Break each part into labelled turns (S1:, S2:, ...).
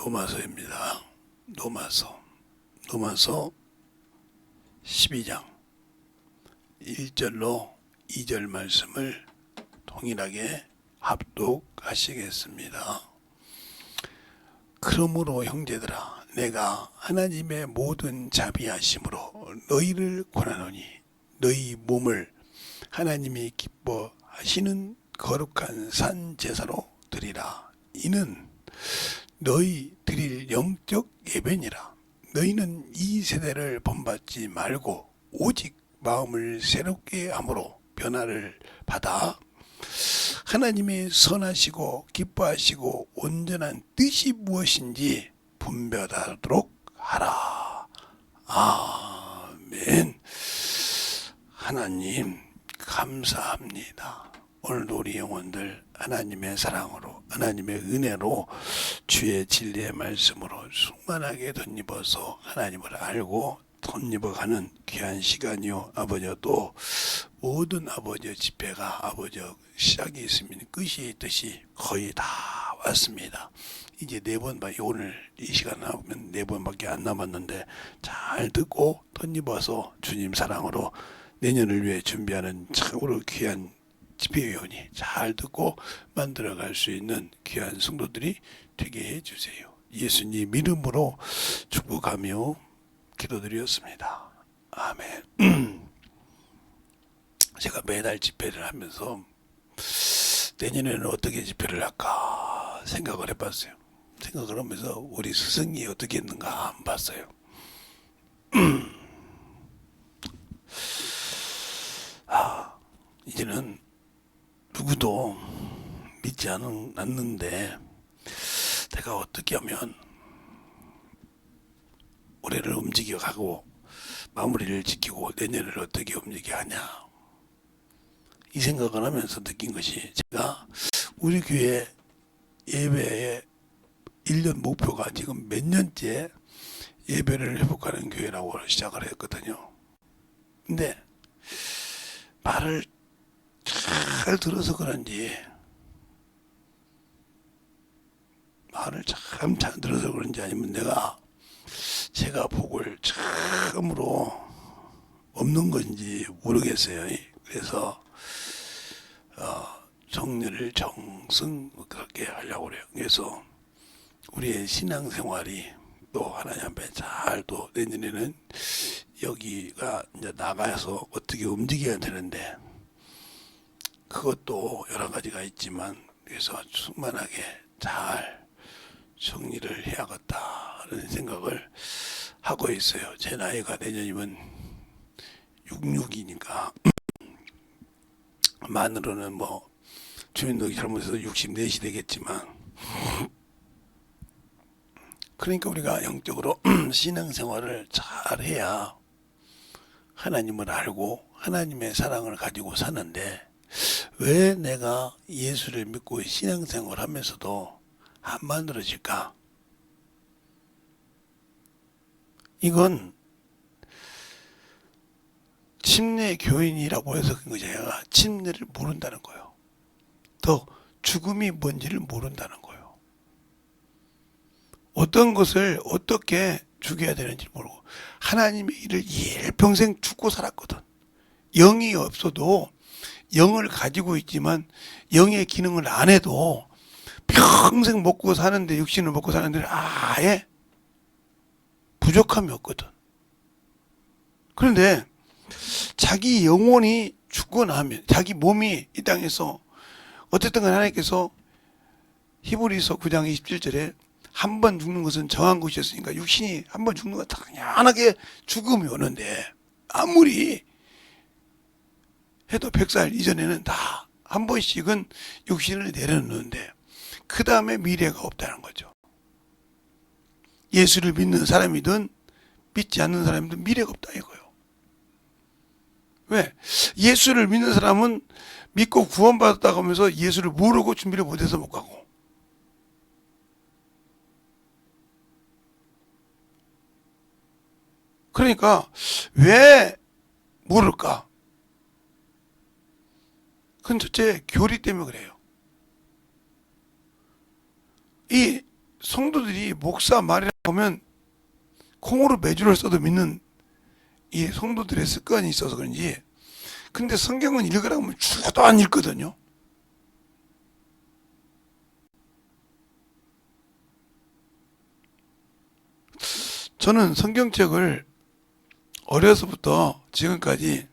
S1: 로마서입니다. 로마서 12장 1절로 2절 말씀을 동일하게 합독하시겠습니다. 그러므로 형제들아, 내가 하나님의 모든 자비하심으로 너희를 권하노니 너희 몸을 하나님이 기뻐하시는 거룩한 산 제사로 드리라. 이는 너희 드릴 영적 예배니라. 너희는 이 세대를 본받지 말고 오직 마음을 새롭게 함으로 변화를 받아 하나님의 선하시고 기뻐하시고 온전한 뜻이 무엇인지 분별하도록 하라. 아멘. 하나님 감사합니다. 오늘도 우리 영혼들 하나님의 사랑으로, 하나님의 은혜로, 주의 진리의 말씀으로 충만하게 덧입어서 하나님을 알고 덧입어가는 귀한 시간이요. 아버지여, 또 모든 아버지의 집회가 아버지여 시작이 있으면 끝이 있듯이 거의 다 왔습니다. 이제 4번, 오늘 이 시간 하면 4번밖에 안 남았는데 잘 듣고 덧입어서 주님 사랑으로 내년을 위해 준비하는 참으로 귀한 집회위원이 잘 듣고 만들어갈 수 있는 귀한 성도들이 되게 해주세요. 예수님 이름으로 축복하며 기도드렸습니다. 아멘. 제가 매달 집회를 하면서 내년에는 어떻게 집회를 할까 생각을 해봤어요. 생각을 하면서 우리 스승이 어떻게 했는가 안 봤어요. 이제는 누구도 믿지 않는데 내가 어떻게 하면 올해를 움직여가고 마무리를 지키고 내년을 어떻게 움직여 하냐, 이 생각을 하면서 느낀 것이, 제가 우리 교회 예배의 1년 목표가 지금 몇 년째 예배를 회복하는 교회라고 시작을 했거든요. 근데 말을 잘 들어서 그런지, 말을 참 잘 들어서 그런지 아니면 제가 복을 처음으로 없는 건지 모르겠어요. 그래서 정리를 정승 그렇게 하려고 그래요. 그래서 우리의 신앙생활이 또 하나님 앞에 잘, 또 내년에는 여기가 이제 나가서 어떻게 움직여야 되는데, 그것도 여러 가지가 있지만, 그래서 충만하게 잘 정리를 해야겠다는 생각을 하고 있어요. 제 나이가 내년이면 66이니까 만으로는 주민등록 잘못해서 64시 되겠지만, 그러니까 우리가 영적으로 신앙생활을 잘 해야 하나님을 알고 하나님의 사랑을 가지고 사는데, 왜 내가 예수를 믿고 신앙생활 하면서도 안 만들어질까? 이건 침례 교인이라고 해서 그런 거죠. 제가 침례를 모른다는 거예요. 더 죽음이 뭔지를 모른다는 거예요. 어떤 것을 어떻게 죽여야 되는지 모르고, 하나님의 일을 일평생 죽고 살았거든. 영이 없어도 영을 가지고 있지만 영의 기능을 안 해도 평생 먹고 사는데, 육신을 먹고 사는데 아예 부족함이 없거든. 그런데 자기 영혼이 죽고 나면, 자기 몸이 이 땅에서 어쨌든 하나님께서 히브리서 9장 27절에 한 번 죽는 것은 정한 것이었으니까, 육신이 한 번 죽는 건 당연하게 죽음이 오는데, 아무리 해도 100살 이전에는 다 한 번씩은 육신을 내려놓는데 그 다음에 미래가 없다는 거죠. 예수를 믿는 사람이든 믿지 않는 사람이든 미래가 없다 이거예요. 왜? 예수를 믿는 사람은 믿고 구원받았다고 하면서 예수를 모르고 준비를 못해서 못 가고, 그러니까 왜 모를까? 그건 첫째 교리 때문에 그래요. 이 성도들이 목사 말이라고 하면 콩으로 매주를 써도 믿는 이 성도들의 습관이 있어서 그런지, 근데 성경은 읽으라고 하면 주도 안 읽거든요. 저는 성경책을 어려서부터 지금까지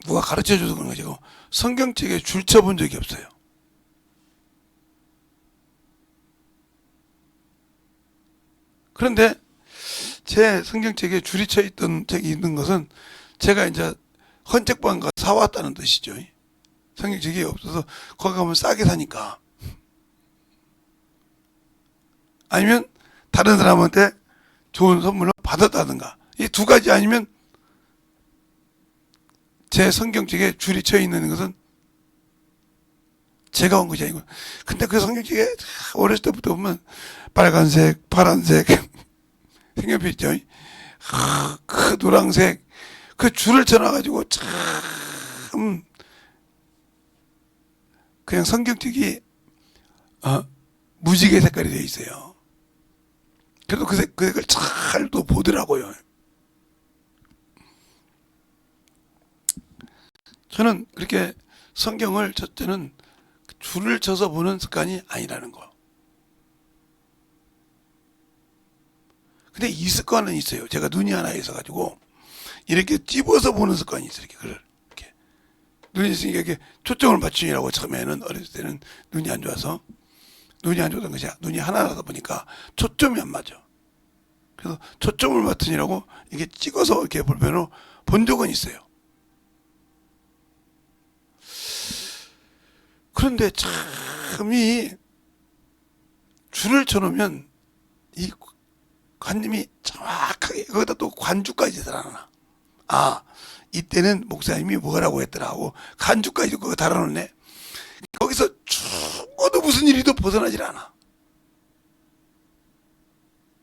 S1: 누가 가르쳐 줘서 그런 거죠. 성경책에 줄 쳐본 적이 없어요. 그런데 제 성경책에 줄이 쳐 있던 책이 있는 것은 제가 이제 헌책방 가서 사왔다는 뜻이죠. 성경책이 없어서 거기 가면 싸게 사니까. 아니면 다른 사람한테 좋은 선물을 받았다든가. 이 두 가지 아니면 제 성경책에 줄이 쳐 있는 것은 제가 온 것이 아니고. 근데 그 성경책에 어렸을 때부터 보면 빨간색, 파란색 색연필 있죠. 그 노란색 그 줄을 쳐놔가지고 참 그냥 성경책이 무지개 색깔이 되어 있어요. 그래도 그 색을 잘 또 보더라고요. 저는 그렇게 성경을 첫째는 줄을 쳐서 보는 습관이 아니라는 거. 근데 이 습관은 있어요. 제가 눈이 하나 있어가지고 이렇게 찝어서 보는 습관이 있어요. 이렇게 눈이 있으니까 이렇게 초점을 맞추느라고 처음에는 어렸을 때는 눈이 안 좋아서 눈이 안 좋던 것이 눈이 하나라다 보니까 초점이 안 맞아. 그래서 초점을 맞추느라고 이게 찍어서 이렇게 볼펜으로 본 적은 있어요. 그런데 참 이 줄을 쳐놓으면 이 관님이 정확하게 거기다 또 관주까지 달아놔. 아, 이때는 목사님이 뭐라고 했더라 하고 간주까지 그거 달아놓네. 거기서 죽어도 무슨 일이도 벗어나질 않아.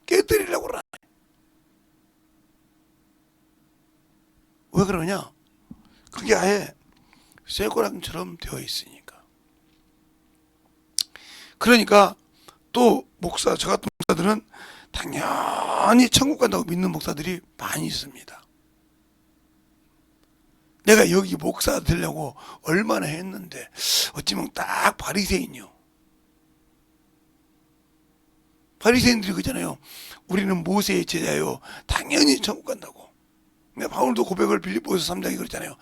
S1: 깨뜨리려고 그러네. 왜 그러냐? 그게 아예 쇠고랑처럼 되어 있으니까. 그러니까 또 목사, 저 같은 목사들은 당연히 천국 간다고 믿는 목사들이 많이 있습니다. 내가 여기 목사 되려고 얼마나 했는데 어찌면 딱 바리새인이요. 바리새인들이 그러잖아요. 우리는 모세의 제자요. 당연히 천국 간다고. 바울도 고백을 빌립보에서 3장에 그랬잖아요.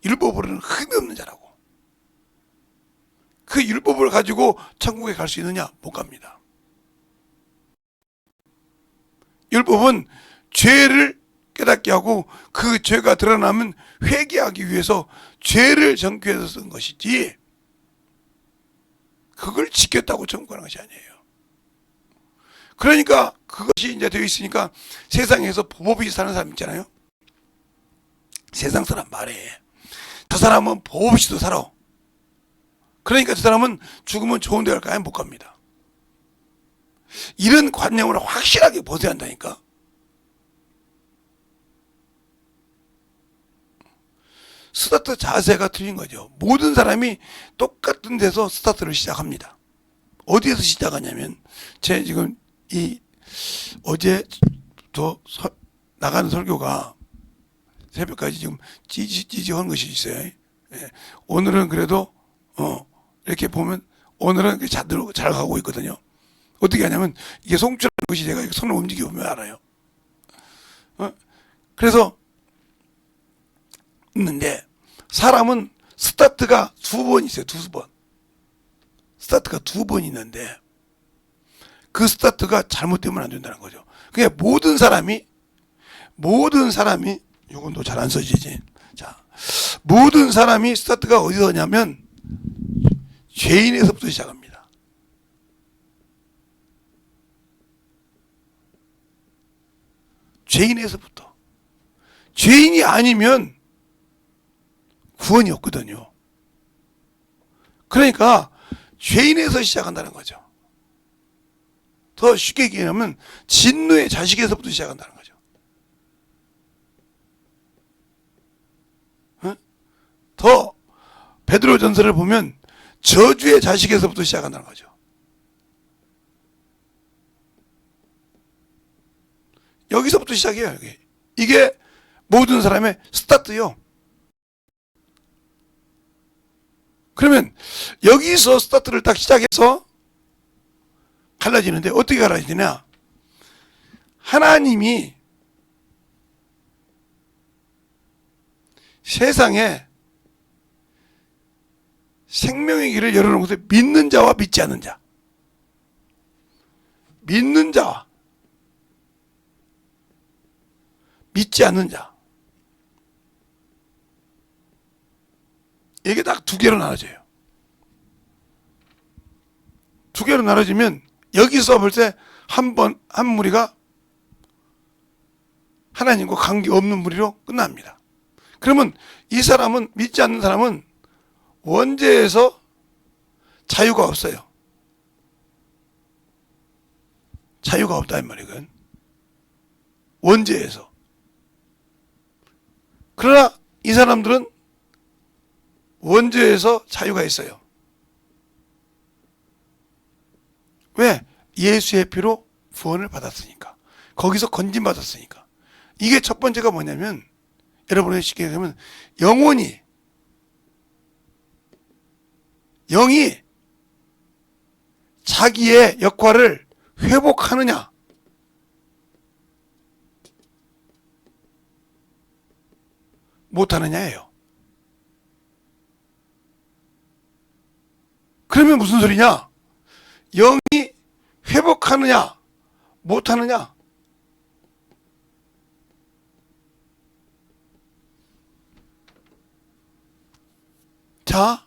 S1: 율법으로는 흠이 없는 자라고. 그 율법을 가지고 천국에 갈 수 있느냐? 못 갑니다. 율법은 죄를 깨닫게 하고 그 죄가 드러나면 회개하기 위해서 죄를 정죄해서 쓴 것이지 그걸 지켰다고 천국 가는 것이 아니에요. 그러니까 그것이 이제 되어 있으니까 세상에서 법 없이 사는 사람 있잖아요. 세상 사람 말해. 저 사람은 법 없이도 살아. 그러니까 저 사람은 죽으면 좋은 데 갈까요? 못 갑니다. 이런 관념을 확실하게 벗어야 한다니까. 스타트 자세가 틀린 거죠. 모든 사람이 똑같은 데서 스타트를 시작합니다. 어디에서 시작하냐면 제 지금 어제부터 나가는 설교가 새벽까지 지금 찌지 하는 것이 있어요. 예. 오늘은 그래도 이렇게 보면 오늘은 잘 가고 있거든요. 어떻게 하냐면 이게 송출하는 것이 제가 손을 움직여 보면 알아요. 그래서 있는데 사람은 스타트가 두 번 있어요. 두 번. 스타트가 두 번 있는데 그 스타트가 잘못되면 안 된다는 거죠. 그게 모든 사람이 이건 또 잘 안 써지지. 자, 모든 사람이 스타트가 어디서 냐면 죄인에서부터 시작합니다. 죄인에서부터. 죄인이 아니면 구원이 없거든요. 그러니까 죄인에서 시작한다는 거죠. 더 쉽게 얘기하면 진노의 자식에서부터 시작한다는 거죠. 더 베드로 전서를 보면 저주의 자식에서부터 시작한다는 거죠. 여기서부터 시작해요. 여기. 이게 모든 사람의 스타트요. 그러면 여기서 스타트를 딱 시작해서 갈라지는데 어떻게 갈라지냐? 하나님이 세상에 생명의 길을 열어놓은 것을 믿는 자와 믿지 않는 자. 믿는 자와 믿지 않는 자. 이게 딱 두 개로 나눠져요. 두 개로 나눠지면 여기서 벌써 한 무리가 하나님과 관계 없는 무리로 끝납니다. 그러면 이 사람은, 믿지 않는 사람은 원죄에서 자유가 없어요. 자유가 없다 이 말이건. 원죄에서. 그러나 이 사람들은 원죄에서 자유가 있어요. 왜? 예수의 피로 구원을 받았으니까. 거기서 건진받았으니까. 이게 첫 번째가 뭐냐면, 여러분이 쉽게 얘기하면 영이 자기의 역할을 회복하느냐, 못하느냐예요. 그러면 무슨 소리냐? 영이 회복하느냐, 못하느냐? 자,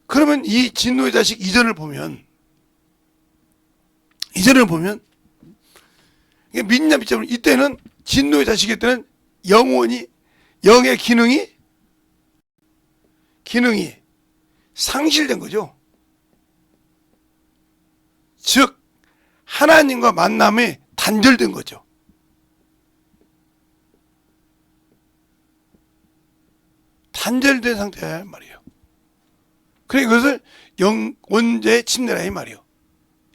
S1: 그러면 이 진노의 자식 이전을 보면 이게 믿냐 믿지 않냐, 이때는 진노의 자식일 때는 영의 기능이 상실된 거죠. 즉 하나님과 만남이 단절된 거죠. 단절된 상태야 말이에요. 그래 이것을 원죄의 침례라 이 말이에요.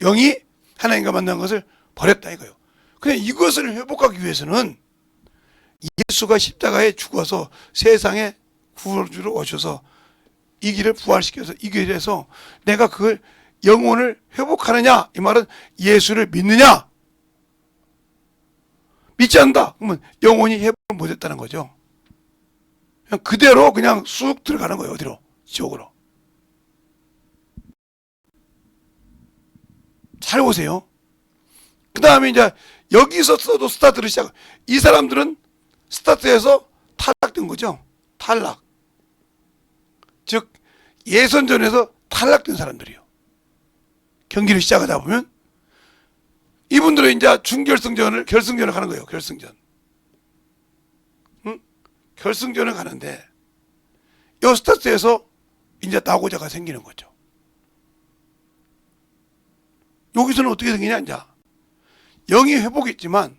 S1: 영이 하나님과 만난 것을 버렸다 이거예요. 그냥 이것을 회복하기 위해서는 예수가 십자가에 죽어서 세상에 구원주로 오셔서 이 길을 부활시켜서 이 길에서 내가 그걸 영혼을 회복하느냐, 이 말은 예수를 믿느냐, 믿지 않는다 그러면 영혼이 회복을 못했다는 거죠. 그냥 그대로 그냥 쑥 들어가는 거예요. 어디로? 지옥으로. 잘 보세요. 그 다음에 이제 여기서 또 스타트를 시작. 이 사람들은 스타트에서 탈락된 거죠. 탈락. 즉 예선전에서 탈락된 사람들이요. 경기를 시작하다 보면 이분들은 이제 결승전을 가는 거예요. 결승전. 응? 결승전을 가는데 이 스타트에서 이제 낙오자가 생기는 거죠. 여기서는 어떻게 생기냐, 이제 영이 회복했지만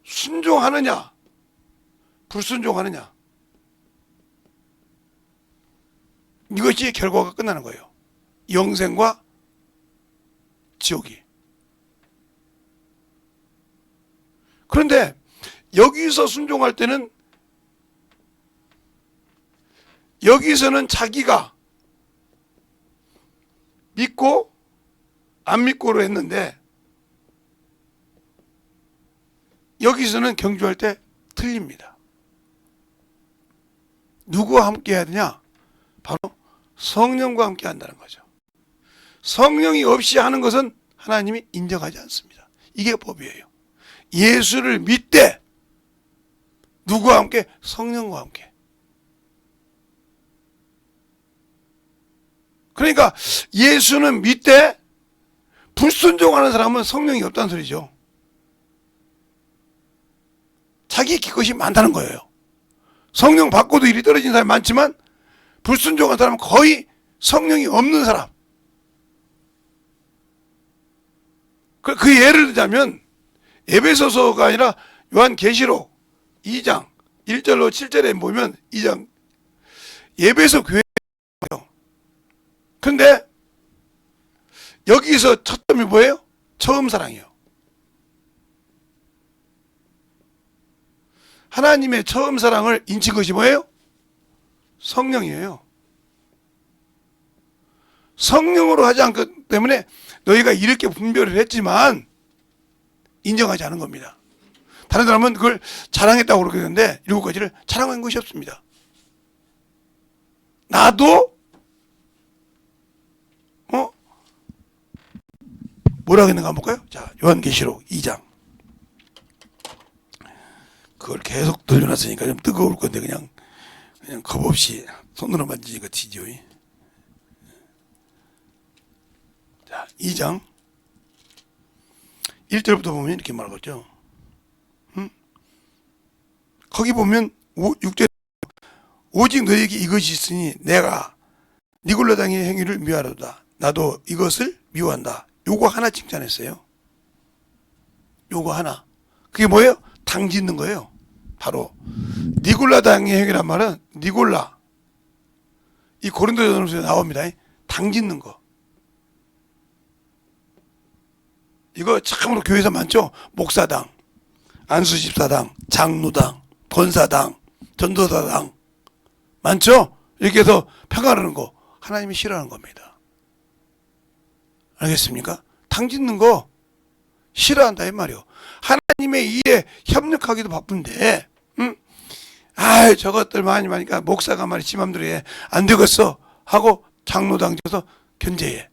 S1: 순종하느냐, 불순종하느냐, 이것이 결과가 끝나는 거예요. 영생과 지옥이. 그런데 여기서 순종할 때는 여기서는 자기가 믿고 안 믿고로 했는데 여기서는 경주할 때 틀립니다. 누구와 함께 해야 되냐? 바로 성령과 함께 한다는 거죠. 성령이 없이 하는 것은 하나님이 인정하지 않습니다. 이게 법이에요. 예수를 믿되 누구와 함께? 성령과 함께. 그러니까 예수는 믿되 불순종하는 사람은 성령이 없다는 소리죠. 자기 기껏이 많다는 거예요. 성령 받고도 일이 떨어진 사람이 많지만 불순종한 사람은 거의 성령이 없는 사람. 그 예를 들자면 에베소서가 아니라 요한계시록 2장 1절로 7절에 보면 2장 에베소 교회예요. 근데 여기서 첫 점이 뭐예요? 처음 사랑이에요. 하나님의 처음 사랑을 인친 것이 뭐예요? 성령이에요. 성령으로 하지 않기 때문에 너희가 이렇게 분별을 했지만 인정하지 않은 겁니다. 다른 사람은 그걸 자랑했다고 그러겠는데 7가지를 자랑한 것이 없습니다. 나도 뭐라고 했는가 한번 볼까요? 자, 요한계시록 2장. 그걸 계속 돌려놨으니까 좀 뜨거울 건데 그냥 겁 없이 손으로 만지니까 튀죠. 자, 2장 1절부터 보면 이렇게 말하겠죠. 거기 보면 6절 오직 너에게 이것이 있으니 내가 니골라당의 행위를 미워하도다. 나도 이것을 미워한다. 요거 하나 칭찬했어요. 요거 하나. 그게 뭐예요? 당 짓는 거예요. 바로 니골라당의 행위란 말은 니골라 이 고린도전서에 나옵니다. 당 짓는 거. 이거 참으로 교회에서 많죠. 목사당, 안수집사당, 장로당, 권사당, 전도사당 많죠. 이렇게 해서 평가하는 거 하나님이 싫어하는 겁니다. 알겠습니까? 당 짓는 거 싫어한다 이 말이요. 하나님의 일에 협력하기도 바쁜데 저것들 많이 하니까 목사가 말이 지 맘대로 해. 안 되겠어 하고 장로당 지어서 견제해.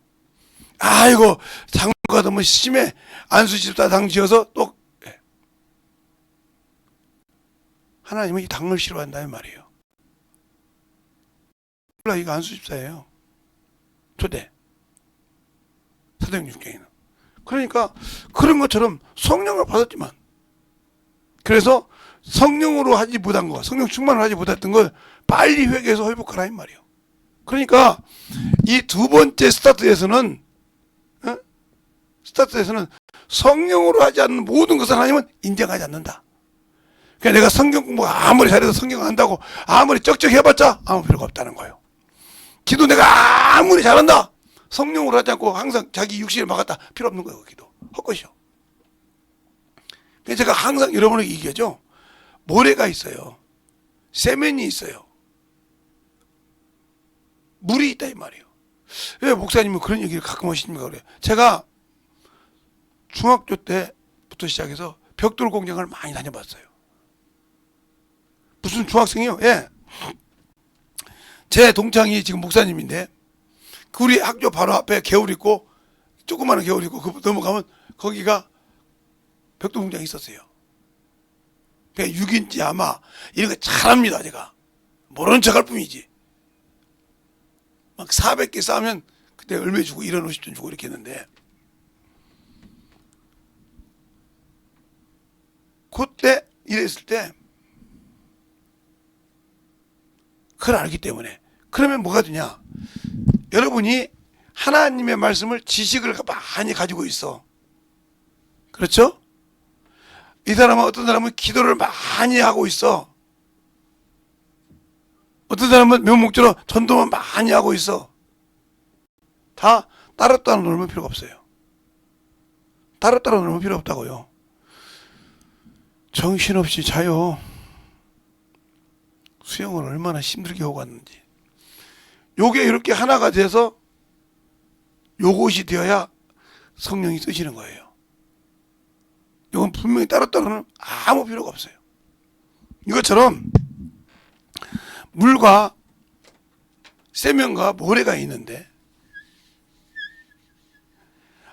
S1: 아이고 장로가 너무 심해. 안수집사당 지어서 또 해. 하나님은 이 당을 싫어한다 이 말이에요. 몰라 이거 안수집사예요. 초대 사도행전에는. 그러니까 그런 것처럼 성령을 받았지만 그래서 성령으로 하지 못한 거, 성령 충만을 하지 못했던 걸 빨리 회개해서 회복하라 이 말이에요. 그러니까 이 두 번째 스타트에서는 성령으로 하지 않는 모든 것을 하나님은 인정하지 않는다. 그러니까 내가 성경 공부가 아무리 잘해도 성경 안다고 아무리 쩍쩍 해봤자 아무 필요가 없다는 거예요. 기도 내가 아무리 잘한다 성령으로 하지 않고 항상 자기 육신을 막았다 필요 없는 거예요. 기도 헛것이요. 그래서 제가 항상 여러분에게 얘기하죠. 모래가 있어요. 세면이 있어요. 물이 있다 이 말이에요. 왜 목사님은 그런 얘기를 가끔 하십니까? 그래요. 제가 중학교 때부터 시작해서 벽돌 공장을 많이 다녀봤어요. 무슨 중학생이요? 예. 제 동창이 지금 목사님인데 우리 학교 바로 앞에 개울 있고 조그마한 개울 있고 그 넘어가면 거기가 벽돌 공장이 있었어요. 6인치 아마 이런 거 잘합니다. 제가 모르는 척할 뿐이지. 막 400개 싸면 그때 얼마 주고 1원 50전 주고 이렇게 했는데 그때 이랬을 때 그걸 알기 때문에 그러면 뭐가 되냐? 여러분이 하나님의 말씀을 지식을 많이 가지고 있어. 그렇죠? 이 사람은 어떤 사람은 기도를 많이 하고 있어. 어떤 사람은 명목적으로 전도만 많이 하고 있어. 다 따로따로 놀면 필요가 없어요. 따로따로 놀면 필요 없다고요. 정신없이 자요. 수영을 얼마나 힘들게 하고 왔는지. 요게 이렇게 하나가 돼서 요것이 되어야 성령이 쓰시는 거예요. 이건 분명히 따로따로는 아무 필요가 없어요. 이것처럼 물과 세면과 모래가 있는데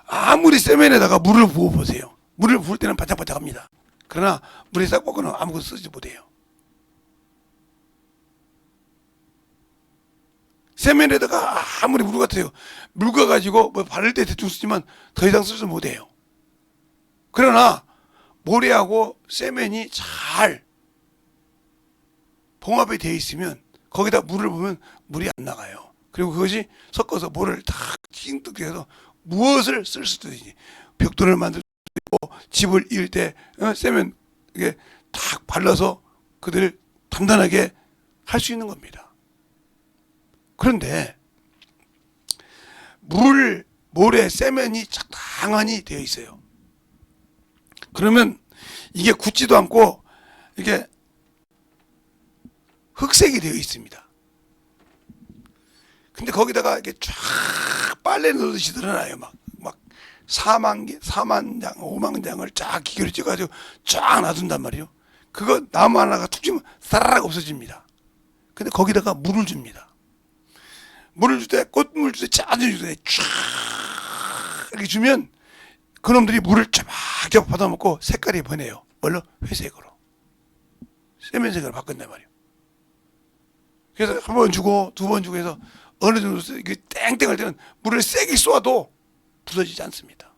S1: 아무리 세면에다가 물을 부어보세요. 물을 부을 때는 반짝반짝합니다. 그러나 물에 싹 볶으면 아무것도 쓰지 못해요. 세면에다가 아무리 물 같아요. 물 가지고 뭐 바를 때 대충 쓰지만 더 이상 쓰지 못해요. 그러나 모래하고 세면이 잘 봉합이 되어 있으면 거기다 물을 부으면 물이 안 나가요. 그리고 그것이 섞어서 모래를 탁 찡득해서 무엇을 쓸 수도 있지. 벽돌을 만들 수도 있고 집을 이을 때 세면 이게 탁 발라서 그들을 단단하게 할 수 있는 겁니다. 그런데 물, 모래, 세면이 적당히 되어 있어요. 그러면 이게 굳지도 않고 이게 흑색이 되어 있습니다. 근데 거기다가 이렇게 쫙 빨래 넣듯이 드러나요. 막 4만 장, 5만 장을 쫙 기계로 찍어가지고 쫙 놔둔단 말이에요. 그거 나무 하나가 툭 치면 사라락 없어집니다. 근데 거기다가 물을 줍니다. 물을 줄 때, 꽃물 줄 때, 짜증 줄 때, 쫙 이렇게 주면 그놈들이 물을 쫙쫙 받아먹고 색깔이 변해요. 뭘로? 회색으로. 세면색으로 바꾼단 말이에요. 그래서 한 번 주고 두 번 주고 해서 어느 정도 땡땡할 때는 물을 세게 쏘아도 부서지지 않습니다.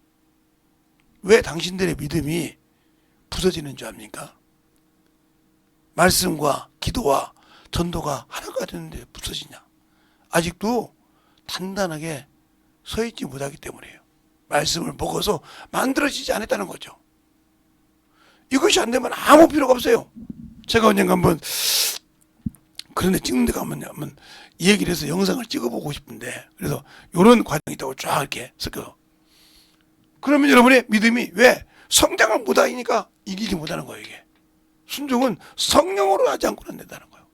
S1: 왜 당신들의 믿음이 부서지는 줄 압니까? 말씀과 기도와 전도가 하나가 되는데 부서지냐? 아직도 단단하게 서 있지 못하기 때문이에요. 말씀을 먹어서 만들어지지 않았다는 거죠. 이것이 안 되면 아무 필요가 없어요. 제가 언젠가 한번 그런 데 찍는 데 가면 이 얘기를 해서 영상을 찍어보고 싶은데, 그래서 이런 과정이 있다고 쫙 이렇게 섞어서. 그러면 여러분의 믿음이 왜? 성장을 못하니까 이기지 못하는 거예요, 이게. 순종은 성령으로 하지 않고는 안 된다는 거예요.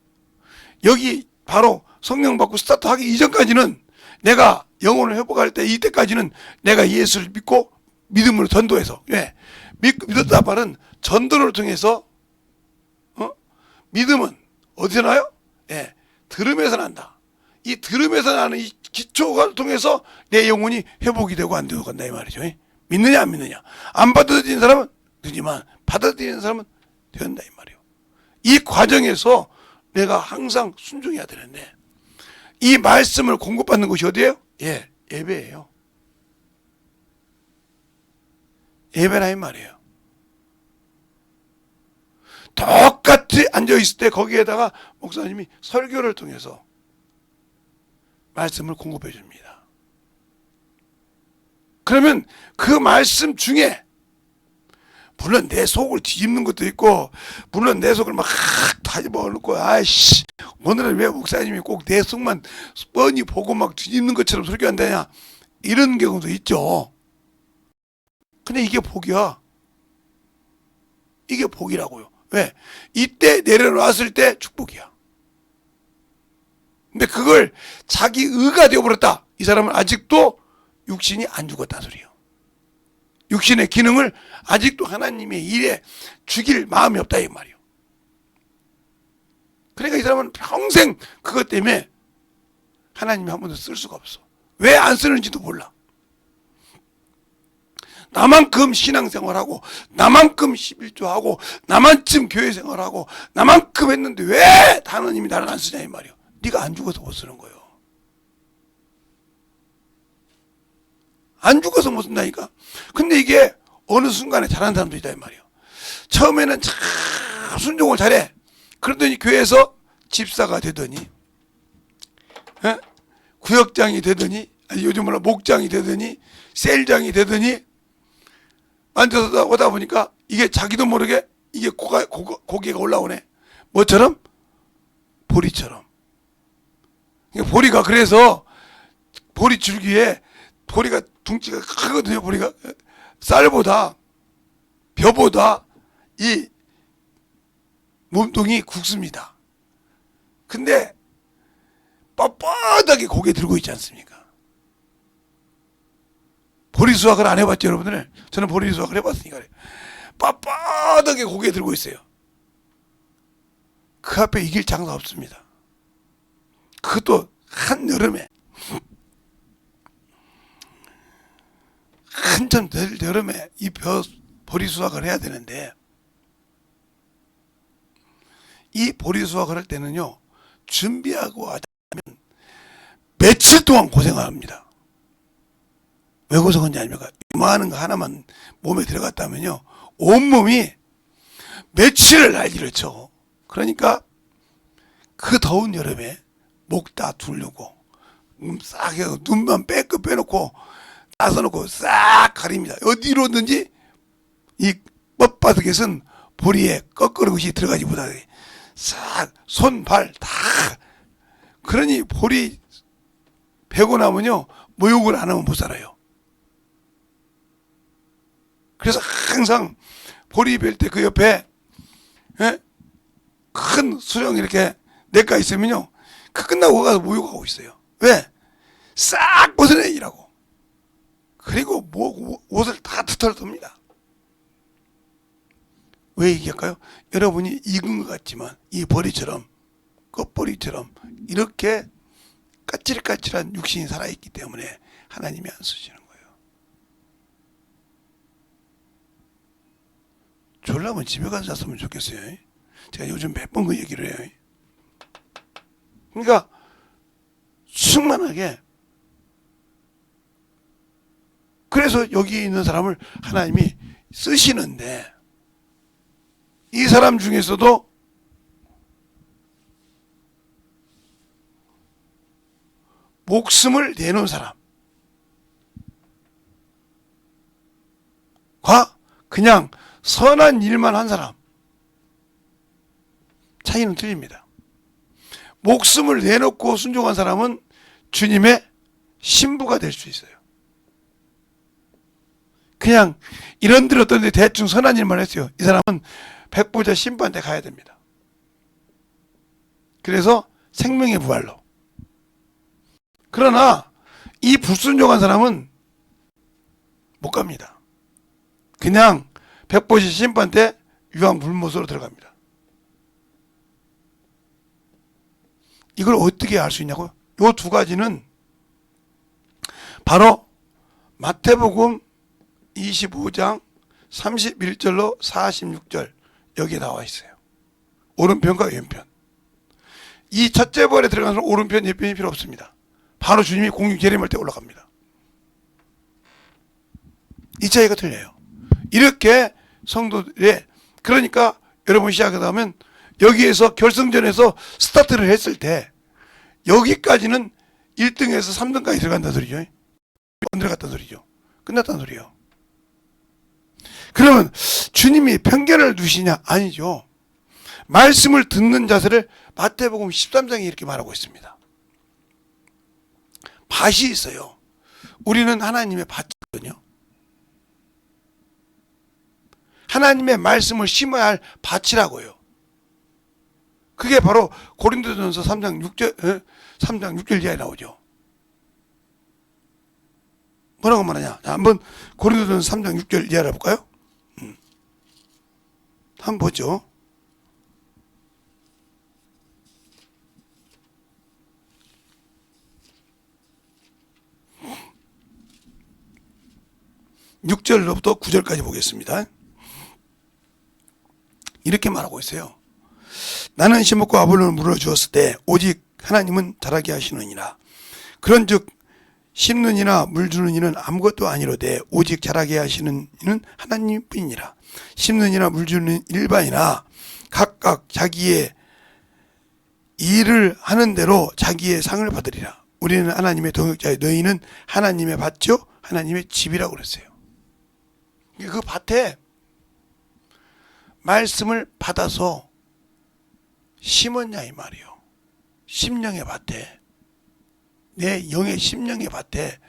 S1: 여기 바로 성령 받고 스타트하기 이전까지는, 내가 영혼을 회복할 때 이때까지는 내가 예수를 믿고 믿음으로 전도해서, 왜? 믿었다 말은 전도를 통해서, 믿음은 어디서 나요? 예, 들음에서 난다. 이 들음에서 나는 이 기초를 통해서 내 영혼이 회복이 되고 안 되고 간다 이 말이죠. 믿느냐 안 믿느냐. 안 받아들이는 사람은 되지만 받아들이는 사람은 된다 이 말이에요. 이 과정에서 내가 항상 순종해야 되는데, 이 말씀을 공급받는 곳이 어디예요? 예, 예배예요. 예배라 이 말이에요. 똑같이 앉아있을 때 거기에다가 목사님이 설교를 통해서 말씀을 공급해 줍니다. 그러면 그 말씀 중에 물론 내 속을 뒤집는 것도 있고, 물론 내 속을 막 다집어 놓고, 아이씨 오늘은 왜 목사님이 꼭 내 속만 뻔히 보고 막 뒤집는 것처럼 설교한다냐, 이런 경우도 있죠. 근데 이게 복이야. 이게 복이라고요. 왜? 이때 내려놨을 때 축복이야. 근데 그걸 자기 의가 되어버렸다. 이 사람은 아직도 육신이 안 죽었다는 소리예요. 육신의 기능을 아직도 하나님의 일에 죽일 마음이 없다 이 말이에요. 그러니까 이 사람은 평생 그것 때문에 하나님이 한 번도 쓸 수가 없어. 왜 안 쓰는지도 몰라. 나만큼 신앙생활하고, 나만큼 11조하고, 나만큼 교회생활하고, 나만큼 했는데 왜 하나님이 나를 안 쓰냐 이 말이에요. 네가 안 죽어서 못 쓰는 거예요. 안 죽어서 못 쓴다니까. 근데 이게 어느 순간에 잘하는 사람도 있다 이 말이에요. 처음에는 참 순종을 잘해. 그러더니 교회에서 집사가 되더니, 구역장이 되더니, 아니 요즘 말로 목장이 되더니, 셀장이 되더니, 앉아서 오다 보니까 이게 자기도 모르게 이게 고개가 올라오네. 뭐처럼? 보리처럼. 보리가, 그래서 보리 줄기에 보리가 둥지가 크거든요. 보리가 쌀보다 벼보다 이 몸통이 굵습니다. 근데 뻣뻣하게 고개 들고 있지 않습니까? 보리 수확을 안 해봤죠, 여러분들? 저는 보리 수확을 해봤으니까 그래요. 빳빳하게 고개 들고 있어요. 그 앞에 이길 장사 없습니다. 그것도 한여름에, 한참 될 여름에 이 보리 수확을 해야 되는데, 이 보리 수확을 할 때는요, 준비하고 하자면 며칠 동안 고생합니다. 왜 고생하는지 아닙니까? 이만한 거 하나만 몸에 들어갔다면요, 온몸이 며칠을 난리를 쳐. 그러니까 그 더운 여름에 목 다 두르고 싹 해서 눈만 빼끗 빼놓고 따서놓고 싹 가립니다. 어디로든지 이 뻣바닥에선 보리에 꺾으르것이 들어가지 못하게 싹 손, 발 다. 그러니 보리 베고 나면요, 모욕을 안 하면 못 살아요. 그래서 항상 보리 벨 때 그 옆에 큰 수령 이렇게 내과 있으면요, 그 끝나고 가서 모욕하고 있어요. 왜? 싹 벗어내기라고. 그리고 옷을 다 털어둡니다. 왜 얘기할까요? 여러분이 익은 것 같지만 이 버리처럼, 껍버리처럼 이렇게 까칠까칠한 육신이 살아있기 때문에 하나님이 안 쓰시는 거예요. 졸라면 집에 가서 잤으면 좋겠어요. 제가 요즘 몇 번 그 얘기를 해요. 그러니까 충만하게, 그래서 여기 있는 사람을 하나님이 쓰시는데, 이 사람 중에서도 목숨을 내놓은 사람과 그냥 선한 일만 한 사람, 차이는 틀립니다. 목숨을 내놓고 순종한 사람은 주님의 신부가 될 수 있어요. 그냥 이런들 어떤데 대충 선한 일만 했어요. 이 사람은 백보자 신부한테 가야 됩니다. 그래서 생명의 부활로. 그러나 이 불순종한 사람은 못 갑니다. 그냥 백보자 신부한테 유황불못으로 들어갑니다. 이걸 어떻게 알 수 있냐고요? 요 두 가지는 바로 마태복음 25장 31절로 46절 여기에 나와 있어요. 오른편과 왼편. 이 첫째 벌에 들어가서 오른편, 왼편이 필요 없습니다. 바로 주님이 공중 재림할 때 올라갑니다. 이 차이가 틀려요. 이렇게 성도들의, 그러니까 여러분 시작하다 하면 여기에서 결승전에서 스타트를 했을 때 여기까지는 1등에서 3등까지 들어간다는 소리죠. 안 들어갔다는 소리죠. 끝났다는 소리예요. 그러면 주님이 편견을 두시냐? 아니죠. 말씀을 듣는 자세를 마태복음 13장에 이렇게 말하고 있습니다. 밭이 있어요. 우리는 하나님의 밭이거든요. 하나님의 말씀을 심어야 할 밭이라고요. 그게 바로 고린도전서 3장 6절 이하에 나오죠. 뭐라고 말하냐? 자, 한번 고린도전서 3장 6절 이하를 볼까요? 한번 보죠. (6절로부터) (9절까지) 보겠습니다. 이렇게 말하고 있어요. 나는 심었고 아볼로는 물을 주었을 때 오직 하나님은 자라게 하시느니라. 그런즉 심는 이나 물 주는 이는 아무것도 아니로되 오직 자라게 하시는 이는 하나님뿐이니라. 심는 이나 물 주는 일반이나 각각 자기의 일을 하는 대로 자기의 상을 받으리라. 우리는 하나님의 동역자여 너희는 하나님의 밭이요 하나님의 집이라고 그랬어요. 그 밭에 말씀을 받아서 심었냐 이 말이요. 심령의 밭에, 내 영의 심령의 밭에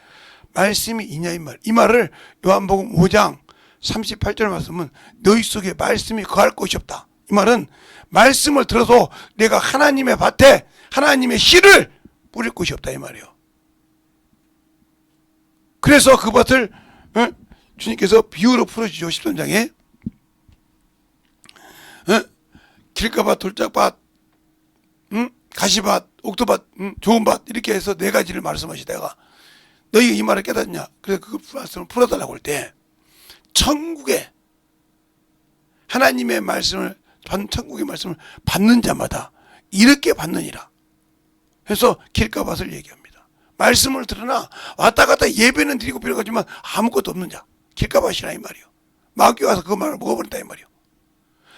S1: 말씀이 있냐 이 말. 이 말을 요한복음 5장 38절 말씀은 너희 속에 말씀이 거할 곳이 없다. 이 말은 말씀을 들어서 내가 하나님의 밭에 하나님의 씨를 뿌릴 곳이 없다 이 말이요. 그래서 그 밭을 주님께서 비유로 풀어주죠. 13장에 길가밭, 돌짝밭, 가시밭, 옥토밭, 좋은 밭 이렇게 해서 네 가지를 말씀하시다가 너희가 이 말을 깨닫냐? 그래서 그 말씀을 풀어달라고 할 때 천국에 하나님의 말씀을 천국의 말씀을 받는 자마다 이렇게 받느니라. 해서 길가밭을 얘기합니다. 말씀을 들으나 왔다 갔다 예배는 드리고 빌어가지만 아무것도 없는 자 길가밭이라 이 말이요. 마귀 와서 그 말을 먹어버린다 이 말이요.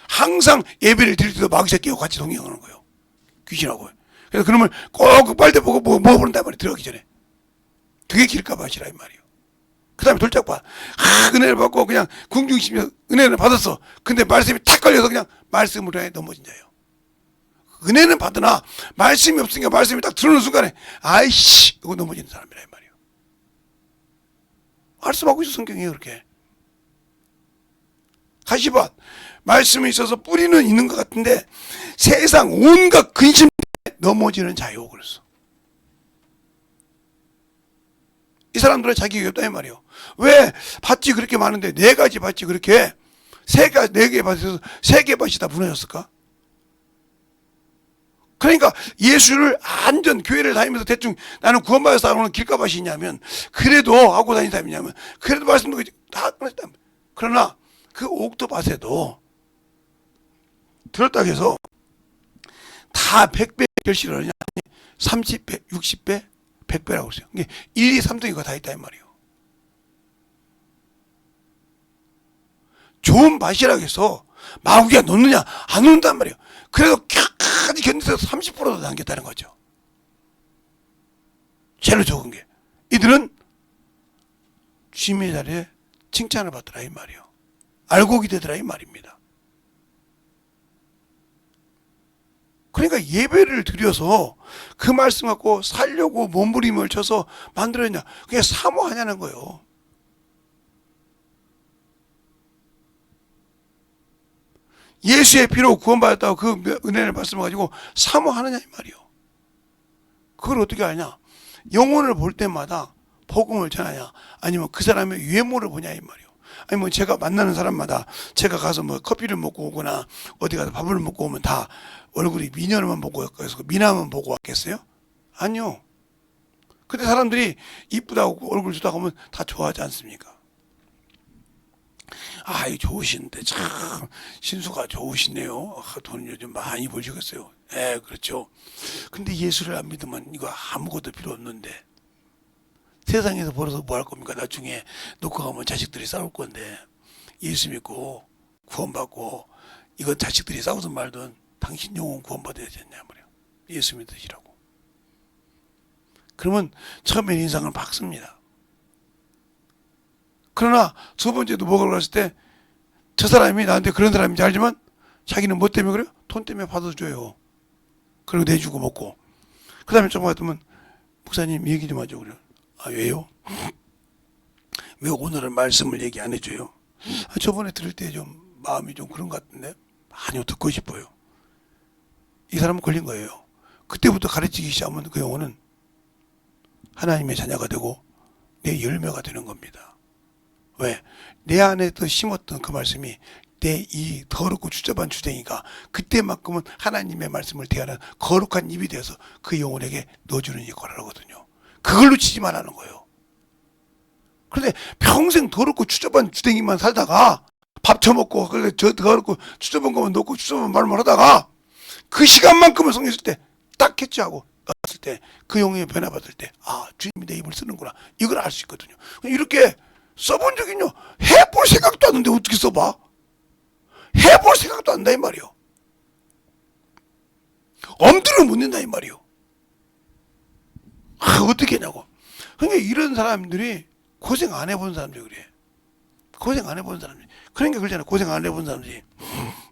S1: 항상 예배를 드릴 때도 마귀 새끼하고 같이 동행하는 거예요. 귀신하고. 그래서 그러면 꼭 빨대 보고 먹어버린다 말이에요. 들어가기 전에. 그게 길가밭이라 이 말이에요. 그 다음에 돌짝밭. 은혜를 받고 그냥 궁중심에서 은혜를 받았어. 근데 말씀이 탁 걸려서 그냥 말씀으로 해 넘어진 자예요. 은혜는 받으나 말씀이 없으니까 말씀이 딱 들어오는 순간에 아이씨 이거 넘어지는 사람이라 이 말이에요. 말씀하고 있어 성경이 그렇게. 가시밭. 말씀이 있어서 뿌리는 있는 것 같은데 세상 온갖 근심 넘어지는 자요. 그랬어. 이 사람들은 자기가 없다 이 말이에요. 왜 밭이 그렇게 많은데 네 가지 밭이 그렇게 네 개 밭에서 세 개 밭이 다 무너졌을까? 그러니까 예수를 안전 교회를 다니면서 대충 나는 구원받아서 나오는 길가밭이 있냐면 그래도 하고 다니는 사람이냐면 그래도 말씀도 다 끊었다. 그러나 그 옥토밭에도 들었다고 해서 다 100배 결실을 하냐? 30배, 60배, 100배라고 했어요. 이게 1, 2, 3등이가 다 있다 이 말이에요. 좋은 밭이라고 해서 마구기가 놓느냐? 안 놓는단 말이에요. 그래도 끝까지 견뎌서 30%도 남겼다는 거죠. 제일 좋은 게. 이들은 주님의 자리에 칭찬을 받더라 이 말이에요. 알곡이 되더라 이 말입니다. 그러니까 예배를 드려서 그 말씀 갖고 살려고 몸부림을 쳐서 만들었냐. 그게 사모하냐는 거예요. 예수의 피로 구원받았다고 그 은혜를 말씀해가지고 사모하느냐 이 말이요. 그걸 어떻게 하냐. 영혼을 볼 때마다 복음을 전하냐 아니면 그 사람의 외모를 보냐 이 말이요. 아니면 제가 만나는 사람마다 제가 가서 뭐 커피를 먹고 오거나 어디 가서 밥을 먹고 오면 다 얼굴이 미녀만 보고 왔겠어요? 미남만 보고 왔겠어요? 아니요. 근데 사람들이 이쁘다고 얼굴 좋다고 하면 다 좋아하지 않습니까? 아, 이 좋으신데 참 신수가 좋으시네요. 돈 요즘 많이 벌시겠어요. 예, 그렇죠. 근데 예수를 안 믿으면 이거 아무것도 필요 없는데 세상에서 벌어서 뭐 할 겁니까? 나중에 놓고 가면 자식들이 싸울 건데 예수 믿고 구원받고 이건 자식들이 싸우든 말든 당신 영혼 구원받아야 되냐 말이에요. 예수 믿으시라고. 그러면 처음엔 인상을 박습니다. 그러나 두 번째도 먹으러 갔을 때 저 사람이 나한테 그런 사람인지 알지만 자기는 뭐 때문에 그래요? 돈 때문에 받아줘요. 그리고 내주고 먹고. 그 다음에 조금 갔더면 목사님 얘기 좀 하죠. 그래요. 아, 왜요? 왜 오늘은 말씀을 얘기 안 해줘요? 아, 저번에 들을 때 좀 마음이 좀 그런 것 같은데 아니요, 듣고 싶어요. 이 사람은 걸린 거예요. 그때부터 가르치기 시작하면 그 영혼은 하나님의 자녀가 되고 내 열매가 되는 겁니다. 왜? 내 안에 또 심었던 그 말씀이 내 이 더럽고 추잡한 주댕이가 그때만큼은 하나님의 말씀을 대하는 거룩한 입이 되어서 그 영혼에게 넣어주는 역할을 하거든요. 그걸로 치지 말라는 거예요. 그런데 평생 더럽고 추잡한 주댕이만 살다가 밥 처먹고 저 더럽고 추잡한 것만 넣고 추잡한 말만 하다가 그 시간만큼은 성령 있을 때 딱 캐치하고 왔을 때 그 영혼이 변화받을 때 아, 주님이 내 입을 쓰는구나 이걸 알 수 있거든요. 이렇게 써본 적이 있냐? 해볼 생각도 안 하는데 어떻게 써봐? 해볼 생각도 안 한다 이 말이요. 엄두를 못 낸다 이 말이요. 아, 어떻게 했냐고. 그러니까 이런 사람들이 고생 안 해본 사람들이 그래. 고생 안 해본 사람들이. 그러니까 그러잖아. 고생 안 해본 사람들이.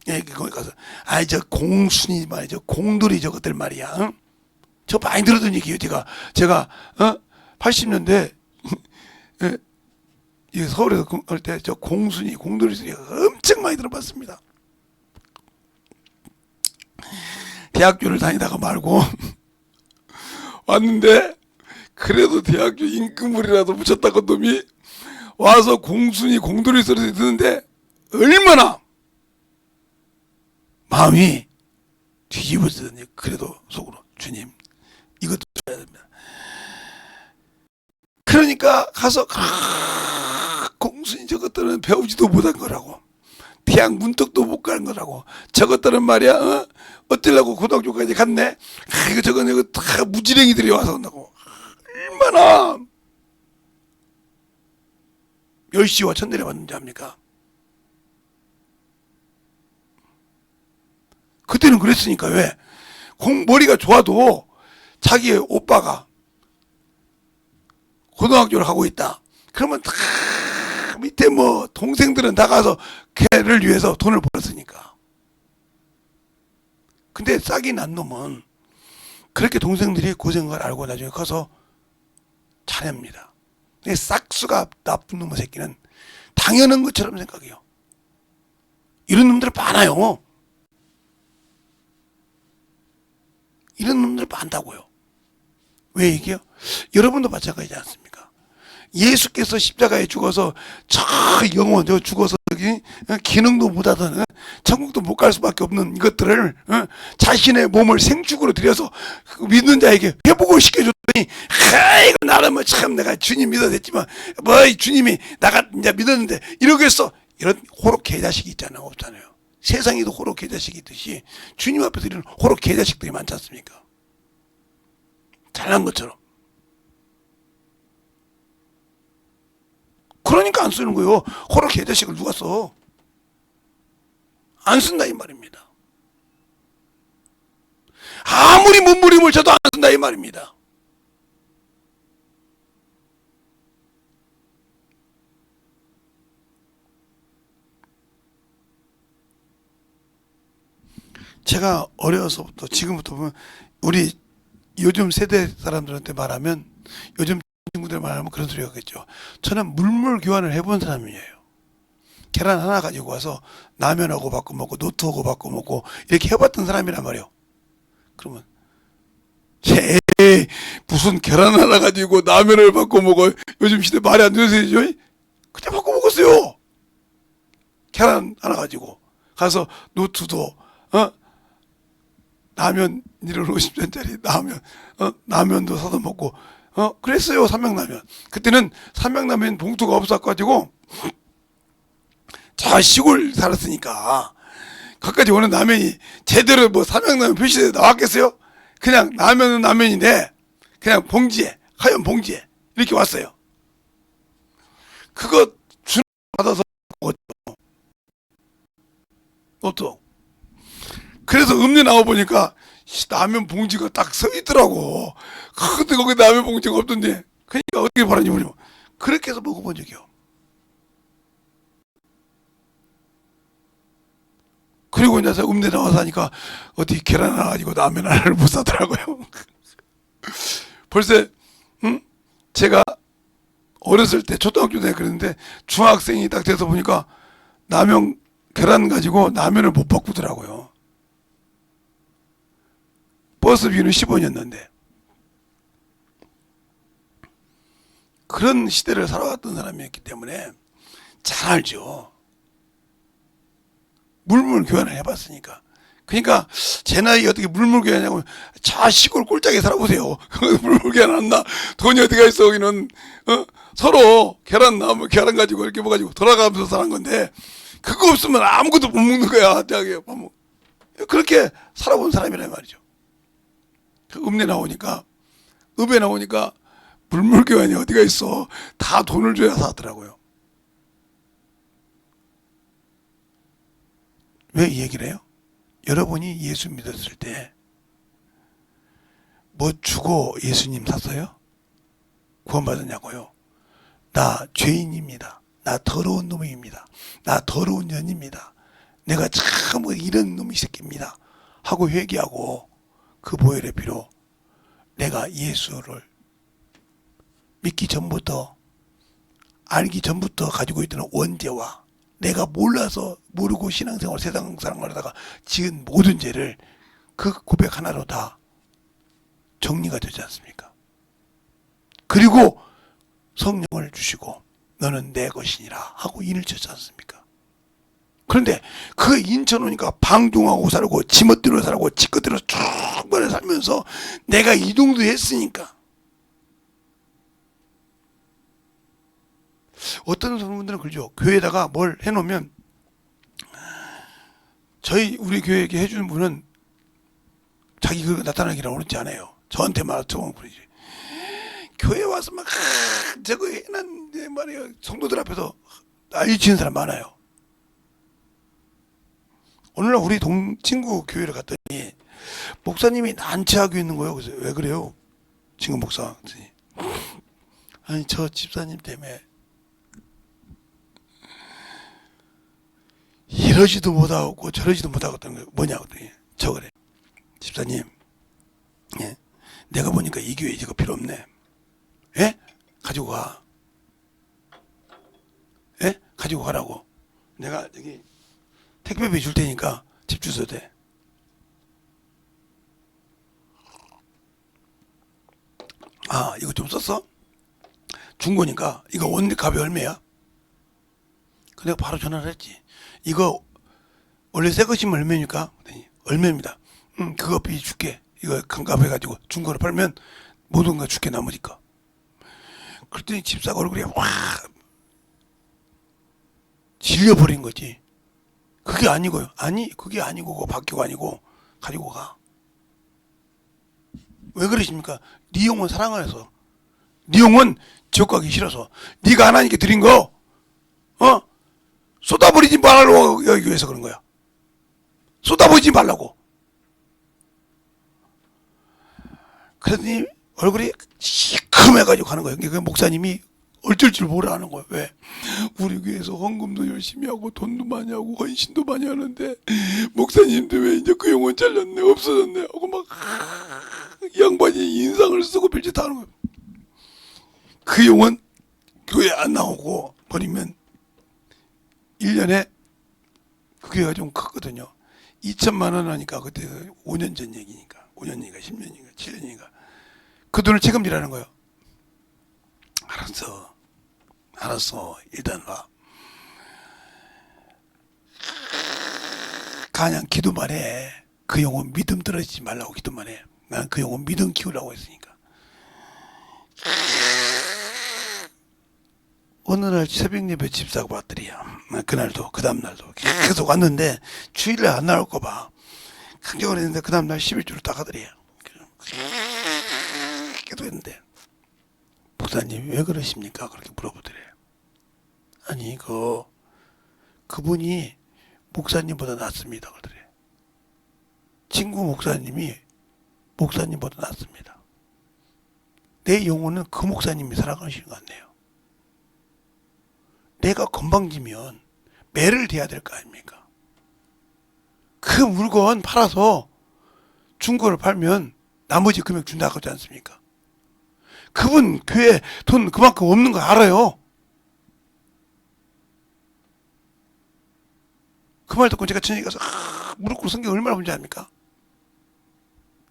S1: 예, 거기 가서 아이 저 공순이 말이죠. 공돌이 저것들 말이야. 응? 저 많이 들었던 얘기예요. 제가 80년대 서울에서 할 때 저 공순이 공돌이 소리가 엄청 많이 들어봤습니다. 대학교를 다니다가 말고 왔는데 그래도 대학교 임금물이라도 붙였다고 놈이 와서 공순이 공돌이 소리 듣는데 얼마나 마음이 뒤집어지더니 그래도 속으로 주님 이것도 줘야 됩니다. 그러니까 가서 공순이 저것들은 배우지도 못한 거라고 대학 문턱도 못 가는 거라고 저것들은 말이야 어쩌려고 고등학교까지 갔네. 이거 다 무지랭이들이 와서 온다고. 얼마나 멸시와 천대를 받는지 압니까? 그때는 그랬으니까. 왜? 머리가 좋아도 자기의 오빠가 고등학교를 가고 있다. 그러면 다 밑에 뭐 동생들은 다 가서 걔를 위해서 돈을 벌었으니까. 근데 싹이 난 놈은 그렇게 동생들이 고생한 걸 알고 나중에 커서 잘합니다. 근데 싹수가 나쁜 놈의 새끼는 당연한 것처럼 생각해요. 이런 놈들 많아요. 이런 놈들 많다고요. 왜 얘기해요? 여러분도 마찬가지지 않습니까? 예수께서 십자가에 죽어서 저 영혼 저 죽어서 저기 기능도 못하던 천국도 못 갈 수밖에 없는 이것들을 자신의 몸을 생축으로 들여서 믿는 자에게 회복을 시켜줬더니 이거 나라면 참 내가 주님 믿어 됐지만 뭐 주님이 나가 이제 믿었는데 이러겠어. 이런 호로 개자식이 있잖아요. 없잖아요. 세상에도 호로 개자식이 있듯이 주님 앞에서 이런 호로 개자식들이 많지 않습니까? 잘난 것처럼. 그러니까 안 쓰는 거예요. 호로 개자식을 누가 써? 안 쓴다 이 말입니다. 아무리 몸부림을 쳐도 안 쓴다 이 말입니다. 제가 어려서부터 지금부터 보면 우리 요즘 세대 사람들한테 말하면 요즘 친구들 말하면 그런 소리가 겠죠. 저는 물물 교환을 해본 사람이에요. 계란 하나 가지고 와서 라면하고 바꿔 먹고 노트하고 바꿔 먹고 이렇게 해봤던 사람이란 말이에요. 그러면 무슨 계란 하나 가지고 라면을 바꿔 먹어. 요즘 시대 말이 안 되는 소리죠. 그냥 바꿔 먹었어요. 계란 하나 가지고 가서 노트도 라면 1원 50전짜리 라면도 사서 먹고 그랬어요. 삼양라면. 그때는 삼양라면 봉투가 없어가지고 저 시골 살았으니까 거기까지 오는 라면이 제대로 뭐 삼양라면 표시돼 나왔겠어요? 그냥 라면은 라면인데 그냥 봉지에 하얀 봉지에 이렇게 왔어요. 그거 받아서 먹었죠. 또 그래서 음료 나와 보니까 라면 봉지가 딱 서 있더라고. 근데 거기 라면 봉지가 없던데. 그러니까 어떻게 바라지 모르면 그렇게 해서 먹어본 적이요. 그리고 이제 음대 나와서 하니까 어디 계란 하나 가지고 라면 하나를 못 사더라고요. 벌써 제가 어렸을 때 초등학교 때 그랬는데 중학생이 딱 돼서 보니까 라면 계란 가지고 라면을 못 바꾸더라고요. 버스비는 10원이었는데 그런 시대를 살아왔던 사람이었기 때문에 잘 알죠. 물물 교환을 해봤으니까. 그러니까 제 나이에 어떻게 물물 교환하냐고. 저 시골 꼴짝에 살아보세요. 물물 교환 한다. 돈이 어디가 있어. 거기는 서로 계란 나무 계란 가지고 이렇게 먹어가지고 돌아가면서 사는 건데 그거 없으면 아무것도 못 먹는 거야. 그렇게 살아본 사람이란 말이죠. 읍내 나오니까 읍에 나오니까 물물 교환이 어디가 있어. 다 돈을 줘야 사더라고요. 왜 이 얘기를 해요? 여러분이 예수 믿었을 때 뭐 주고 예수님 샀어요? 구원받았냐고요? 나 죄인입니다. 나 더러운 놈입니다. 나 더러운 년입니다. 내가 참 이런 놈이 새끼입니다. 하고 회개하고 그 보혈의 피로 내가 예수를 믿기 전부터 알기 전부터 가지고 있던 원죄와 내가 몰라서 모르고 신앙생활 세상 생활을 하다가 지은 모든 죄를 그 고백 하나로 다 정리가 되지 않습니까? 그리고 성령을 주시고 너는 내 것이니라 하고 인을 쳤지 않습니까? 그런데 그 인천 오니까 방종하고 살고 지멋대로 살고 지껏대로 충분히 살면서 내가 이 정도 했으니까 어떤 분들은 그러죠. 교회에다가 뭘 해놓으면 우리 교회에게 해주는 분은 자기 그거 나타나기라고 그러지 않아요. 저한테만 처음 그러지. 교회 와서 막 저거 해놨는데 말이에요. 성도들 앞에서 난리치는 사람 많아요. 오늘날 우리 친구 교회를 갔더니 목사님이 난처하고 있는 거예요. 그래서 왜 그래요? 친구 목사. 아니 저 집사님 때문에 이러지도 못하고 저러지도 못하고 했던 거예요. 뭐냐고 그랬더니 저 그래. 집사님, 예? 내가 보니까 이 교회 이거 필요 없네. 예? 가지고 가. 예? 가지고 가라고. 내가 여기 택배비 줄 테니까 집 주소도 돼. 아, 이거 좀 썼어? 중고니까 이거 원값이 얼마야? 그 내가 바로 전화를 했지. 이거 원래 새 것이면 얼마입니까? 그랬더니 얼마입니다. 그거 비 줄게. 이거 감갑해가지고 중고로 팔면 모든 거 줄게 나머지 거. 그랬더니 집사가 얼굴이 확 질려버린 거지. 그게 아니고요. 아니 그게 아니고 그거 바뀌고 아니고 가지고 가. 왜 그러십니까? 네 영혼 사랑을 해서. 네 영혼 지옥 가기 싫어서. 네가 하나님께 드린 거 쏟아버리지 말라고 여기 위해서 그런 거야. 쏟아버리지 말라고. 그랬더니 얼굴이 시큼해가지고 가는 거예요. 그 목사님이 어쩔 줄 모르는 거예요. 왜? 우리 교회에서 헌금도 열심히 하고 돈도 많이 하고 헌신도 많이 하는데 목사님도 왜 이제 그 영혼 잘렸네 없어졌네 하고 막 이 양반이 인상을 쓰고 별짓 다 하는 거예요. 그 영혼 교회 안 나오고 버리면 1년에 그 교회가 좀 크거든요. 2천만 원 하니까 그때 5년 전 얘기니까 5년이니까 10년이니까 7년이니까 그 돈을 책임지라는 거예요. 알았어 일단 와. 그냥 기도만 해. 그 영혼 믿음 떨어지지 말라고 기도만 해. 난 그 영혼 믿음 키우려고 했으니까. 어느 날 새벽 예배 집사가 왔더리야. 그날도 그 다음날도 계속 왔는데 주일날 안 나올까 봐 강경을 했는데 그 다음날 11주를 딱 하더리야. 계속 했는데 목사님 왜 그러십니까? 그렇게 물어보더래요. 아니 그분이 목사님보다 낫습니다. 그러더래요. 친구 목사님이 목사님보다 낫습니다. 내 영혼은 그 목사님이 살아가시는 것 같네요. 내가 건방지면 매를 대야 될 거 아닙니까? 그 물건 팔아서 중고를 팔면 나머지 금액 준다고 하지 않습니까? 그분 교회 돈 그만큼 없는 거 알아요. 그 말 듣고 제가 저녁에 가서 무릎 꿇고 성경 얼마나 본지 압니까?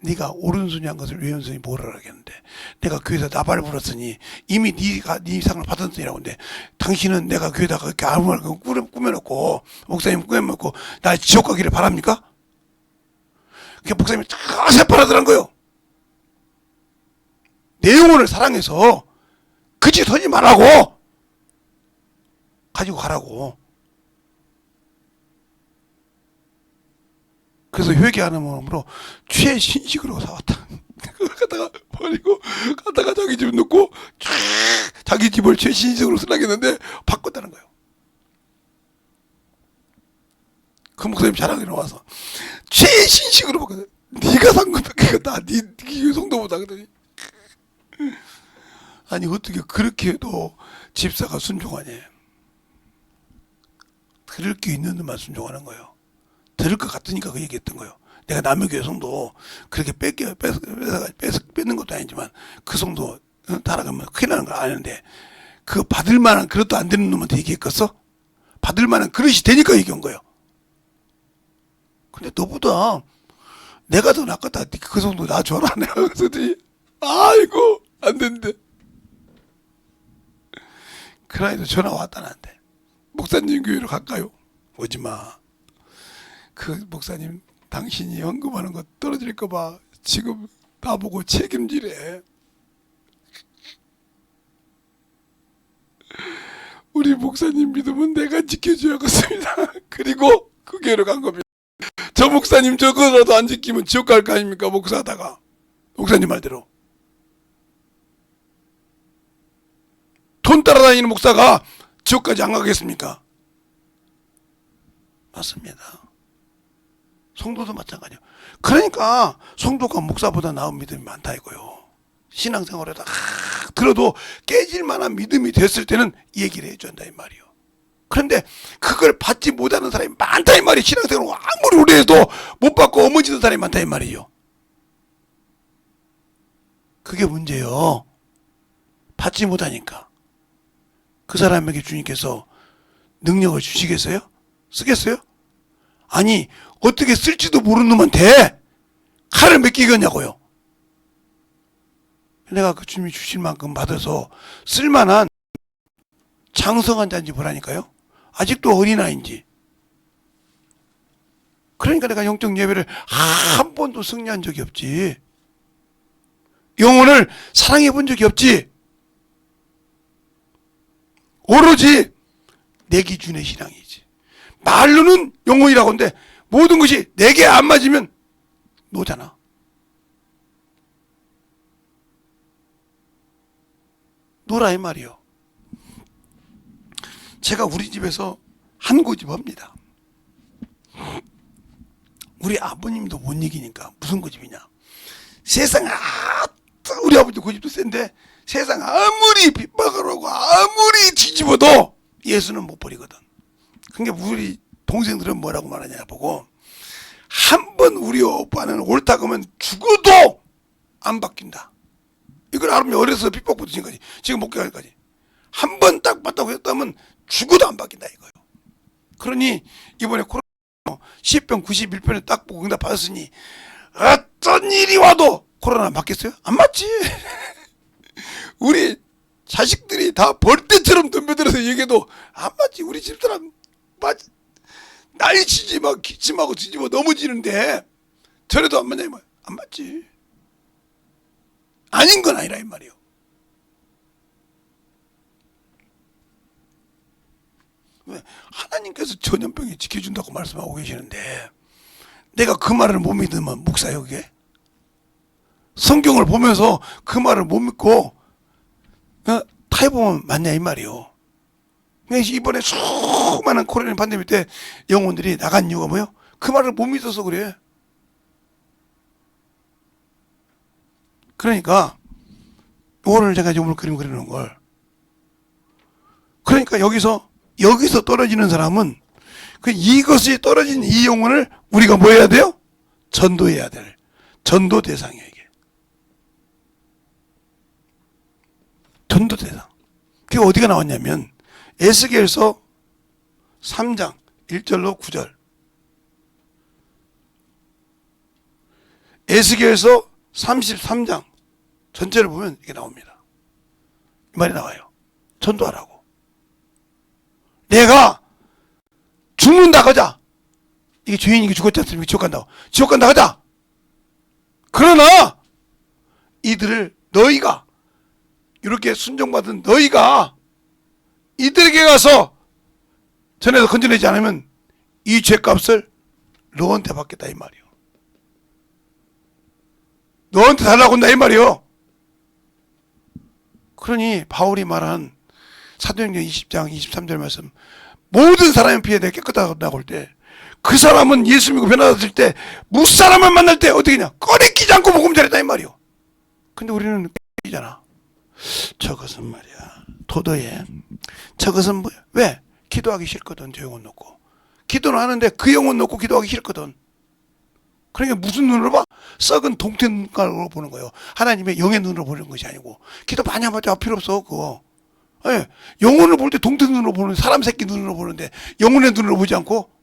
S1: 네가 오른손이 한 것을 왼손이 뭐라 하겠는데 내가 교회에서 나발 불었으니 이미 네가 네 상을 받은 손이라고 하는데 당신은 내가 교회에다가 그렇게 아무 말 꾸며놓고 목사님 꾸며놓고 날 지옥 가기를 바랍니까? 그게 목사님이 다 새파라더란 거예요. 내 영혼을 사랑해서 그 짓 하지 말라고 가지고 가라고. 그래서 회개하는 마음으로 최신식으로 사왔다. 그걸 갖다가 버리고 갖다가 자기 집 넣고 자기 집을 최신식으로 쓰라겠는데 바꿨다는 거예요. 그 목사님 자랑이로 와서 최신식으로 바꿨어요. 네가 산 거면 그거 네 성도보다 그러더니 아니 어떻게 그렇게 해도 집사가 순종하냐. 들을 게 있는 데만 순종하는 거예요. 들을 것 같으니까 그 얘기했던 거예요. 내가 남의 교회 성도 그렇게 뺏는 것도 아니지만 그 성도 따라가면 큰일 나는 걸 아는데 그 받을 만한 그릇도 안 되는 놈한테 얘기했겠어? 받을 만한 그릇이 되니까 얘기한 거예요. 근데 너보다 내가 더 낫겠다. 그 성도 나 줘라. 내가 그랬더니 아이고 안 된대. 그라이도 전화 왔다 나한테. 목사님 교회로 갈까요? 오지 마. 그 목사님 당신이 헌금하는 거 떨어질까 봐 지금 나보고 책임지래. 우리 목사님 믿음은 내가 지켜줘야겠습니다. 그리고 그 교회로 간 겁니다. 저 목사님 저거라도 안 지키면 지옥 갈 거 아닙니까? 목사하다가 목사님 말대로 돈 따라다니는 목사가 지옥까지 안 가겠습니까? 맞습니다. 성도도 마찬가지예요. 그러니까 성도가 목사보다 나은 믿음이 많다 이거요. 신앙생활에다 들어도 깨질 만한 믿음이 됐을 때는 얘기를 해준다 이 말이요. 그런데 그걸 받지 못하는 사람이 많다 이 말이에요. 신앙생활을 아무리 오래 해도 못 받고 어머지는 사람이 많다 이 말이에요. 그게 문제예요. 받지 못하니까. 그 사람에게 주님께서 능력을 주시겠어요? 쓰겠어요? 아니 어떻게 쓸지도 모르는 놈한테 칼을 몇 끼겠냐고요. 내가 그 주님이 주신 만큼 받아서 쓸만한 장성한 자인지 보라니까요. 아직도 어린아이인지. 그러니까 내가 영적 예배를 한 번도 승리한 적이 없지. 영혼을 사랑해 본 적이 없지. 오로지 내 기준의 신앙이지. 말로는 영혼이라고 하는데 모든 것이 내게 안 맞으면 노잖아. 노라 이 말이요. 제가 우리 집에서 한 고집 합니다. 우리 아버님도 못 이기니까 무슨 고집이냐. 세상 우리 아버지 고집도 센데 세상 아무리 핍박을 하고 아무리 뒤집어도 예수는 못 버리거든. 그러니까 우리 동생들은 뭐라고 말하냐 보고 한 번 우리 오빠는 옳다 그러면 죽어도 안 바뀐다. 이걸 알면 어려서 핍박부터 지금까지 지금 목격하기까지 한 번 딱 봤다고 했다면 죽어도 안 바뀐다 이거요. 그러니 이번에 코로나 10편 91편을 딱 보고 응답 받았으니 어떤 일이 와도 코로나 맞겠어요? 안 맞지. 우리 자식들이 다 벌떼처럼 덤벼들어서 얘기해도 안 맞지. 우리 집사람 맞지. 난리치지 막 기침하고 뒤집어 넘어지는데 저래도 안 맞냐 이 말. 안 맞지. 아닌 건 아니라 이 말이요. 왜? 하나님께서 전염병이 지켜준다고 말씀하고 계시는데 내가 그 말을 못 믿으면 목사요 그게? 성경을 보면서 그 말을 못 믿고 타협하면 맞냐 이 말이요. 이번에 수많은 코로나 팬데믹 때 영혼들이 나간 이유가 뭐예요? 그 말을 못 믿어서 그래. 그러니까 오늘 제가 오늘 그림 그리는 걸 그러니까 여기서 떨어지는 사람은 이것이 떨어진 이 영혼을 우리가 뭐 해야 돼요? 전도해야 될 전도 대상이에요. 이게 전도 대상. 그게 어디가 나왔냐면 에스겔서 3장 1절로 9절 에스겔서 33장 전체를 보면 이게 나옵니다. 이 말이 나와요. 전도하라고. 내가 죽는다 가자. 이게 죄인이 죽었지 않습니까? 지옥 간다고. 지옥 간다 가자. 그러나 이들을 너희가 이렇게 순종받은 너희가 이들에게 가서 전에서 건져내지 않으면 이 죄값을 너한테 받겠다 이 말이요. 너한테 달라고 한다 이 말이요. 그러니 바울이 말한 사도행전 20장 23절 말씀 모든 사람의 피에 대해 깨끗하다고 할 때 그 사람은 예수 믿고 변화됐을 때 무사람을 만날 때 어떻게 하냐 꺼리끼지 않고 복음 전했다 이 말이요. 근데 우리는 깨끼잖아. 저것은 말이야 도도해. 저것은 뭐야? 왜? 기도하기 싫거든. 저 영혼 놓고 기도는 하는데 그 영혼 놓고 기도하기 싫거든. 그러니까 무슨 눈으로 봐? 썩은 동태 눈깔로 보는 거예요. 하나님의 영의 눈으로 보는 것이 아니고 기도 많이 하면 필요 없어 그거. 예, 영혼을 볼 때 동태 눈으로 보는 사람 새끼 눈으로 보는데 영혼의 눈으로 보지 않고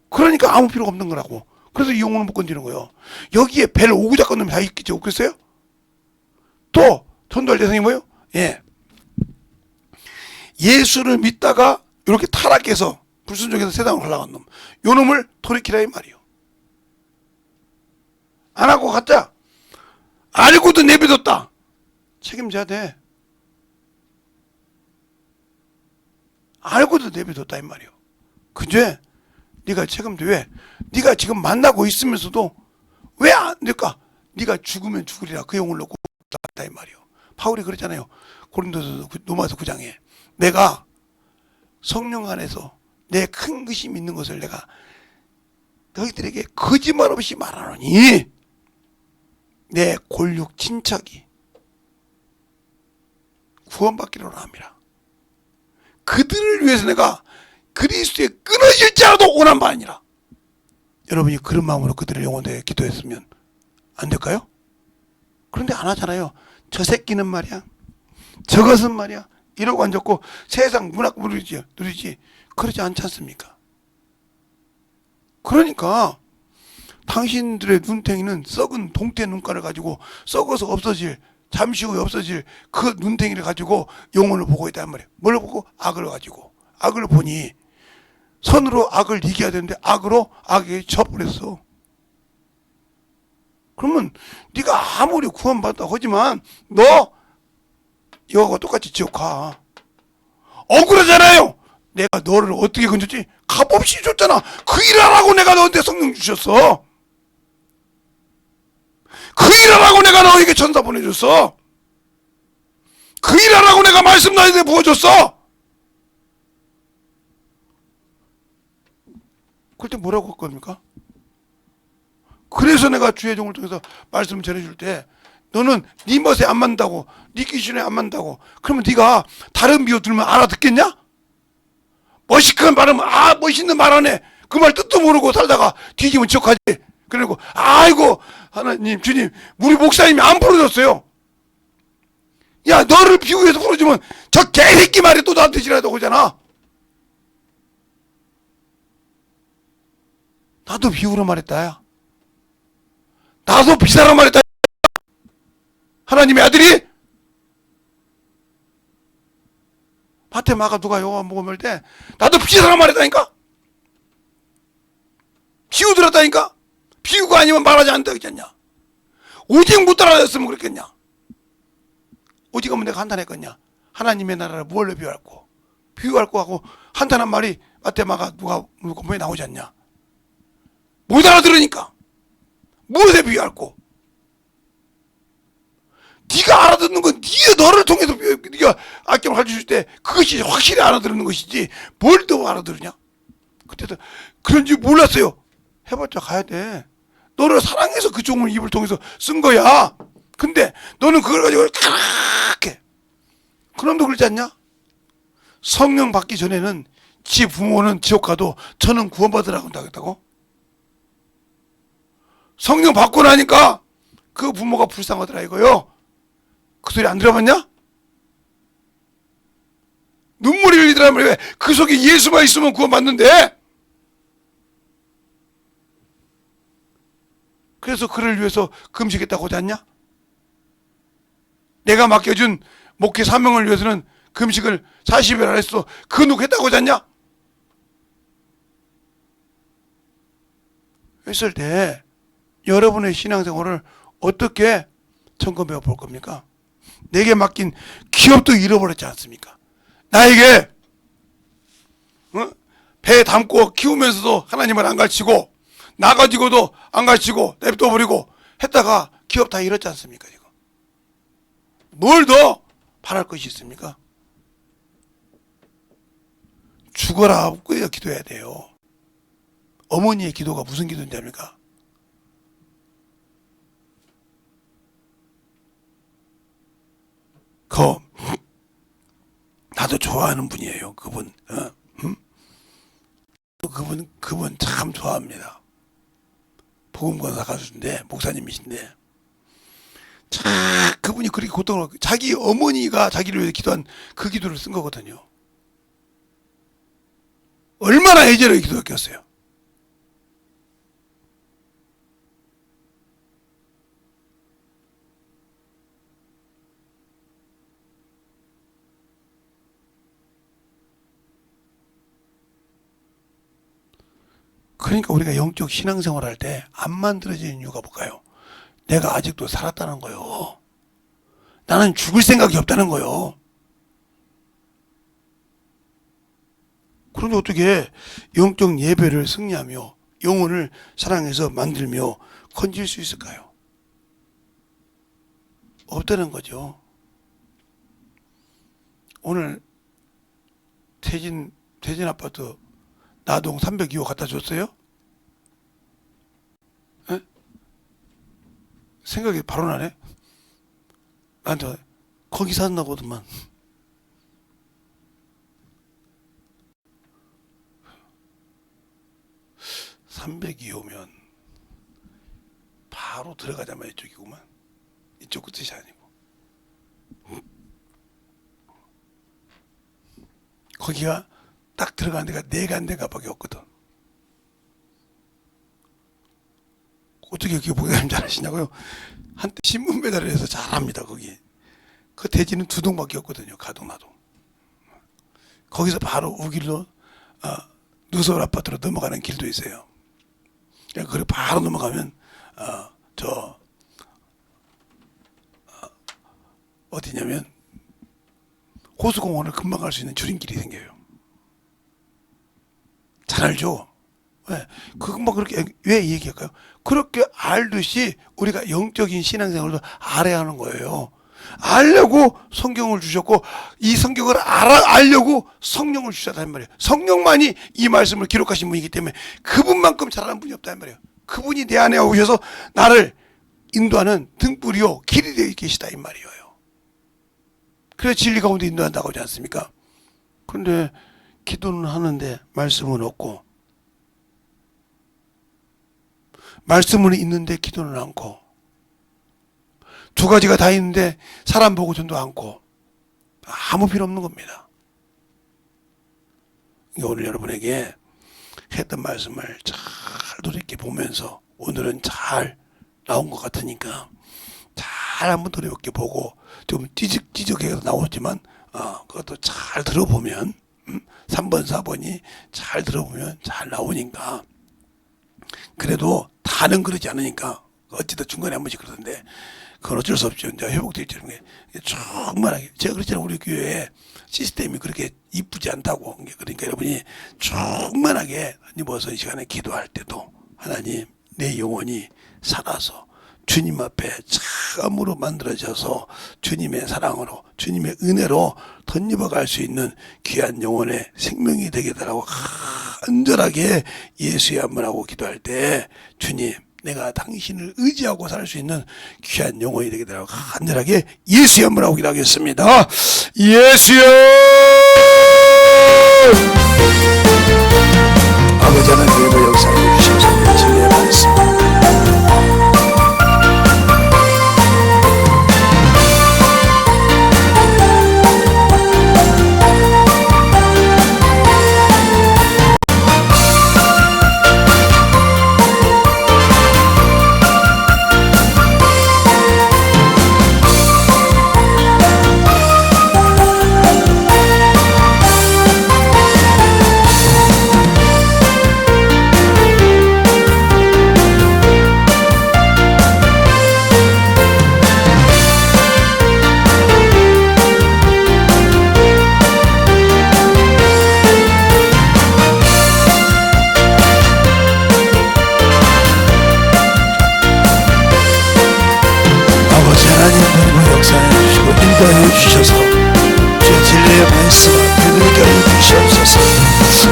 S1: 그러니까 아무 필요가 없는 거라고. 그래서 이 영혼을 못 건지는 거예요. 여기에 배를 오고 잡고 놈이 다 있겠죠. 없겠어요? 또 전도할 대상이 뭐예요? 예, 예수를 믿다가 이렇게 타락해서 불순종해서 세상으로 올라간 놈. 요 놈을 돌이키라 이 말이요. 안 하고 갔자. 알고도 내버렸다. 책임져야 돼. 알고도 내버렸다 이 말이요. 그제 네가 책임져. 왜? 네가 지금 만나고 있으면서도 왜 안 될까? 네가 죽으면 죽으리라 그 영혼을 놓고 갔다 이 말이요. 바울이 그랬잖아요. 고린도서 로마서 9장에 내가 성령 안에서 내 큰 것이 있는 것을 내가 너희들에게 거짓말 없이 말하노니 내 골육 친척이 구원받기로 함이라. 그들을 위해서 내가 그리스도에 끊어질지라도 원한 바 아니라. 여러분이 그런 마음으로 그들을 영혼에 기도했으면 안 될까요? 그런데 안 하잖아요. 저 새끼는 말이야, 저것은 말이야 이러고 앉았고 세상 문학 누리지 그러지 않지 않습니까? 그러니까 당신들의 눈탱이는 썩은 동태 눈깔을 가지고 썩어서 없어질, 잠시 후에 없어질 그 눈탱이를 가지고 영혼을 보고 있단 말이에요. 뭘 보고? 악을 가지고. 악을 보니 선으로 악을 이겨야 되는데 악으로 악에게 져버렸어. 그러면 네가 아무리 구원받았다고 하지만 너 여하고 똑같이 지옥 가. 억울하잖아요. 내가 너를 어떻게 건졌지? 값없이 줬잖아. 그 일 하라고 내가 너한테 성령 주셨어. 그 일 하라고 내가 너에게 천사 보내줬어. 그 일 하라고 내가 말씀 너에게 부어줬어. 그럴 때 뭐라고 할 겁니까? 그래서 내가 주의 종을 통해서 말씀을 전해줄 때 너는 네 멋에 안 맞는다고, 네 기준에 안 맞는다고, 그러면 네가 다른 비유 들으면 알아듣겠냐? 멋있게 말하면 멋있는 말 하네. 그 말 뜻도 모르고 살다가 뒤지면 지옥하지. 그리고 아이고 하나님 주님 우리 목사님이 안 부러졌어요. 야 너를 비유해서 부러지면 저 개새끼 말이 또 나한테 지랄하고 오잖아. 나도 비유로 말했다. 야 나도 비사로 말했다. 하나님의 아들이 밭에 마가 누가 요거 먹을 때 나도 비사로 말했다니까. 비유 들었다니까. 비유가 아니면 말하지 않는다 그랬냐. 오직 못 따라줬으면 그랬겠냐. 오직 하면 내가 한탄했겠냐. 하나님의 나라를 무엇로 비유할고 비유할 거 하고 한탄한 말이 마태 마가 누가 뭐에 나오지 않냐. 못 알아들으니까 무엇에 비유할고. 네가 알아듣는 건 네가 너를 통해서 네가 악경을 가르쳐줄 때 그것이 확실히 알아듣는 것이지 뭘 더 알아들으냐. 그때도 그런 줄 몰랐어요. 해봤자 가야 돼. 너를 사랑해서 그 종을 입을 통해서 쓴 거야. 근데 너는 그걸 가지고 그렇게 그놈도 그러지 않냐? 성령 받기 전에는 지 부모는 지옥 가도 저는 구원받으라고 한다고. 성령 받고 나니까 그 부모가 불쌍하더라 이거요. 그 소리 안 들어봤냐? 눈물이 흘리더라 말이야. 그 속에 예수만 있으면 구원받는데. 그래서 그를 위해서 금식했다고 하지 않냐? 내가 맡겨준 목회 사명을 위해서는 금식을 40일 안 했어. 그 누구 했다고 하지 않냐? 했을 때 여러분의 신앙생활을 어떻게 점검해 볼 겁니까? 내게 맡긴 기업도 잃어버렸지 않습니까? 나에게 배 담고 키우면서도 하나님을 안 가르치고 나 가지고도 안 가르치고 냅둬 버리고 했다가 기업 다 잃었지 않습니까? 지금 뭘 더 바랄 것이 있습니까? 죽어라 끄여 기도해야 돼요. 어머니의 기도가 무슨 기도인지 압니까? 나도 좋아하는 분이에요. 그분 그분 참 좋아합니다. 복음권사 가수인데 목사님이신데 참 그분이 그렇게 고통을 자기 어머니가 자기를 위해 기도한 그 기도를 쓴 거거든요. 얼마나 애절하게 기도했겠어요. 그러니까 우리가 영적 신앙생활 할 때 안 만들어지는 이유가 뭘까요? 내가 아직도 살았다는 거요. 나는 죽을 생각이 없다는 거요. 그런데 어떻게 영적 예배를 승리하며 영혼을 사랑해서 만들며 건질 수 있을까요? 없다는 거죠. 오늘 태진 아파트 나동 302호 갖다 줬어요? 에? 생각이 바로 나네. 나한테 거기 샀나 보더만. (302호면) 바로 들어가자마자 이쪽이구만. 이쪽 끝이 아니고 거기가 딱 들어가는 데가 4간데가 밖에 없거든. 어떻게 그렇게 목사님 잘하시냐고요? 한때 신문 배달을 해서 잘합니다. 거기 그 대지는 2동밖에 없거든요. 가동나동. 거기서 바로 우길로 누서울 아파트로 넘어가는 길도 있어요. 그리고 바로 넘어가면 어디냐면 호수공원을 금방 갈 수 있는 줄임길이 생겨요. 잘 알죠? 왜? 금방 그렇게 왜 얘기할까요? 그렇게 알듯이 우리가 영적인 신앙생활도 알아야 하는 거예요. 알려고 성경을 주셨고 이 성경을 알려고 성령을 주셨단 말이에요. 성령만이 이 말씀을 기록하신 분이기 때문에 그분만큼 잘하는 분이 없단 말이에요. 그분이 내 안에 오셔서 나를 인도하는 등불이요 길이 되어 계시다 이 말이에요. 그래서 진리 가운데 인도한다고 하지 않습니까? 그런데 기도는 하는데 말씀은 없고, 말씀은 있는데 기도는 않고, 두 가지가 다 있는데 사람 보고 전도 않고, 아무 필요 없는 겁니다. 오늘 여러분에게 했던 말씀을 잘 돌이켜 보면서 오늘은 잘 나온 것 같으니까 잘 한번 돌이켜 보고, 좀 찌적찌적해서 나오지만 그것도 잘 들어보면 3번 4번이 잘 들어보면 잘 나오니까, 그래도 다는 그러지 않으니까 어찌든 중간에 한 번씩 그러던데 그건 어쩔 수 없죠. 이제 회복될 줄은 게 충분하게. 제가 그랬잖아요. 우리 교회에 시스템이 그렇게 이쁘지 않다고. 그러니까 여러분이 충만하게 입어서 이 시간에 기도할 때도 하나님 내 영혼이 살아서 주님 앞에 참으로 만들어져서 주님의 사랑으로 주님의 은혜로 덧입어갈 수 있는 귀한 영혼의 생명이 되게 달라고 간절하게 예수의 한번 하고 기도할 때, 주님 내가 당신을 의지하고 살 수 있는 귀한 영혼이 되게 달라고 간절하게 예수의 한번 하고 기도하겠습니다. 예수여! 아버지 하나님의 역사를 주셔서 진리의 말씀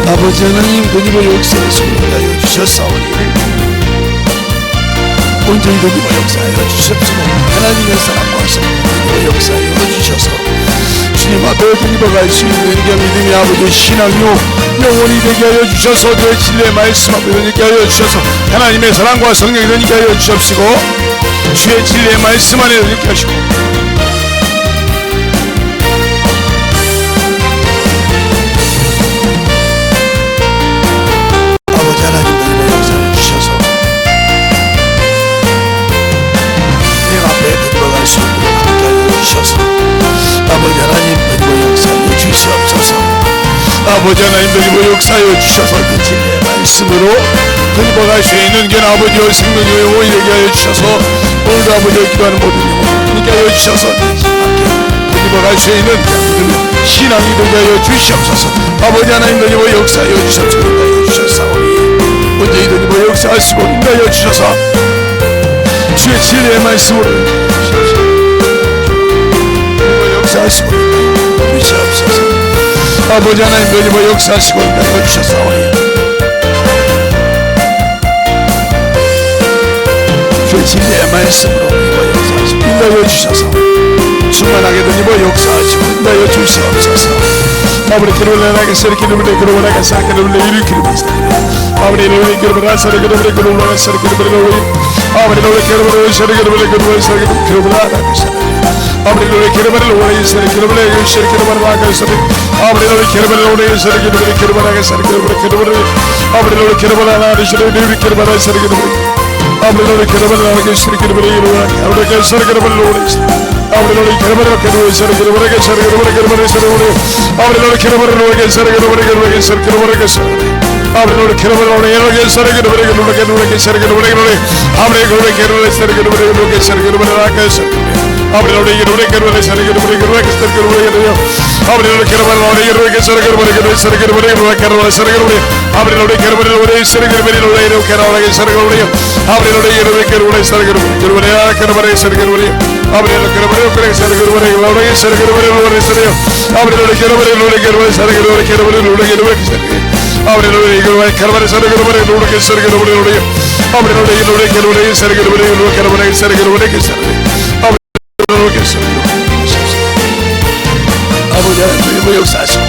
S1: 아버지 하나님 그님의 역사에 소개하여 주셨사오니 온전히 그님의 역사하여 주셨으며 하나님의 사랑과 성령의 역사하여 주셔서 주님 앞에 그님과 수 있는 은혜 믿음이 아버지의 신앙요 영원히 되게 하여 주셔서 내 진리의 말씀 앞에 되게 하여 주셔서 하나님의 사랑과 성령이 되게 하여 주옵시고 주의 진리의 말씀 안에 되게 하시고 아버지 하나님 그리고 역사하여 주시옵소서. 아버지 하나님 그리고 역사하여 주셔서 그 진리의 말씀으로 그리고 수 있는 게 아버지의 생명의 영혼이 되게 하여 주셔서 오늘도 아버지의 기도하는 모든 영혼 되게 하여 주셔서 그리고 수 있는 신앙이 되게 하여 주시옵소서. 아버지 하나님 그리고 역사하여 주셔서 인도하여 주셨사오니 언제이 그리고 역사하시고 인도하여 주셔서 주의 진리의 말씀으로 역사하시고 주시옵소서. 아버지 하나님 그리고 역사하시고 인도하여 주셨사오니 주의 진리의 말씀으로 그리고 역사하시고 인도하여 주셔서 충만하게 그리고 역사하시고 인도하여 주시옵소서. 아버지 기름을 나가서 기름을 기름을 나가서 기름을 이를 기름하시다. 아버지 너희 기름을 나가서 기름을 기름을 나가서 기름을 너희 아버지 너희 기름을 나가서 기름을 기름을 나가서 기름을 나가서 아버지 너희 기름을 나가서 기름을 나가서 기름을 나가서 아버지 너희 기름을 나가서 기름을 나가서 기름을 아버지 너희 기름을 나가서 기름을 나가서 기름을 아버지를 괴로워하게 시르기를 아버지가 시르기를 오래시 아버지를 괴로워하게 시르기를 아버지를 괴로워하게 시르기를 아버지를 괴로워하게 아버지 하나님 역사하시고 인도하여 주셔서 진리의 말씀으로 역사하시고 인도하여 주셔서 온전히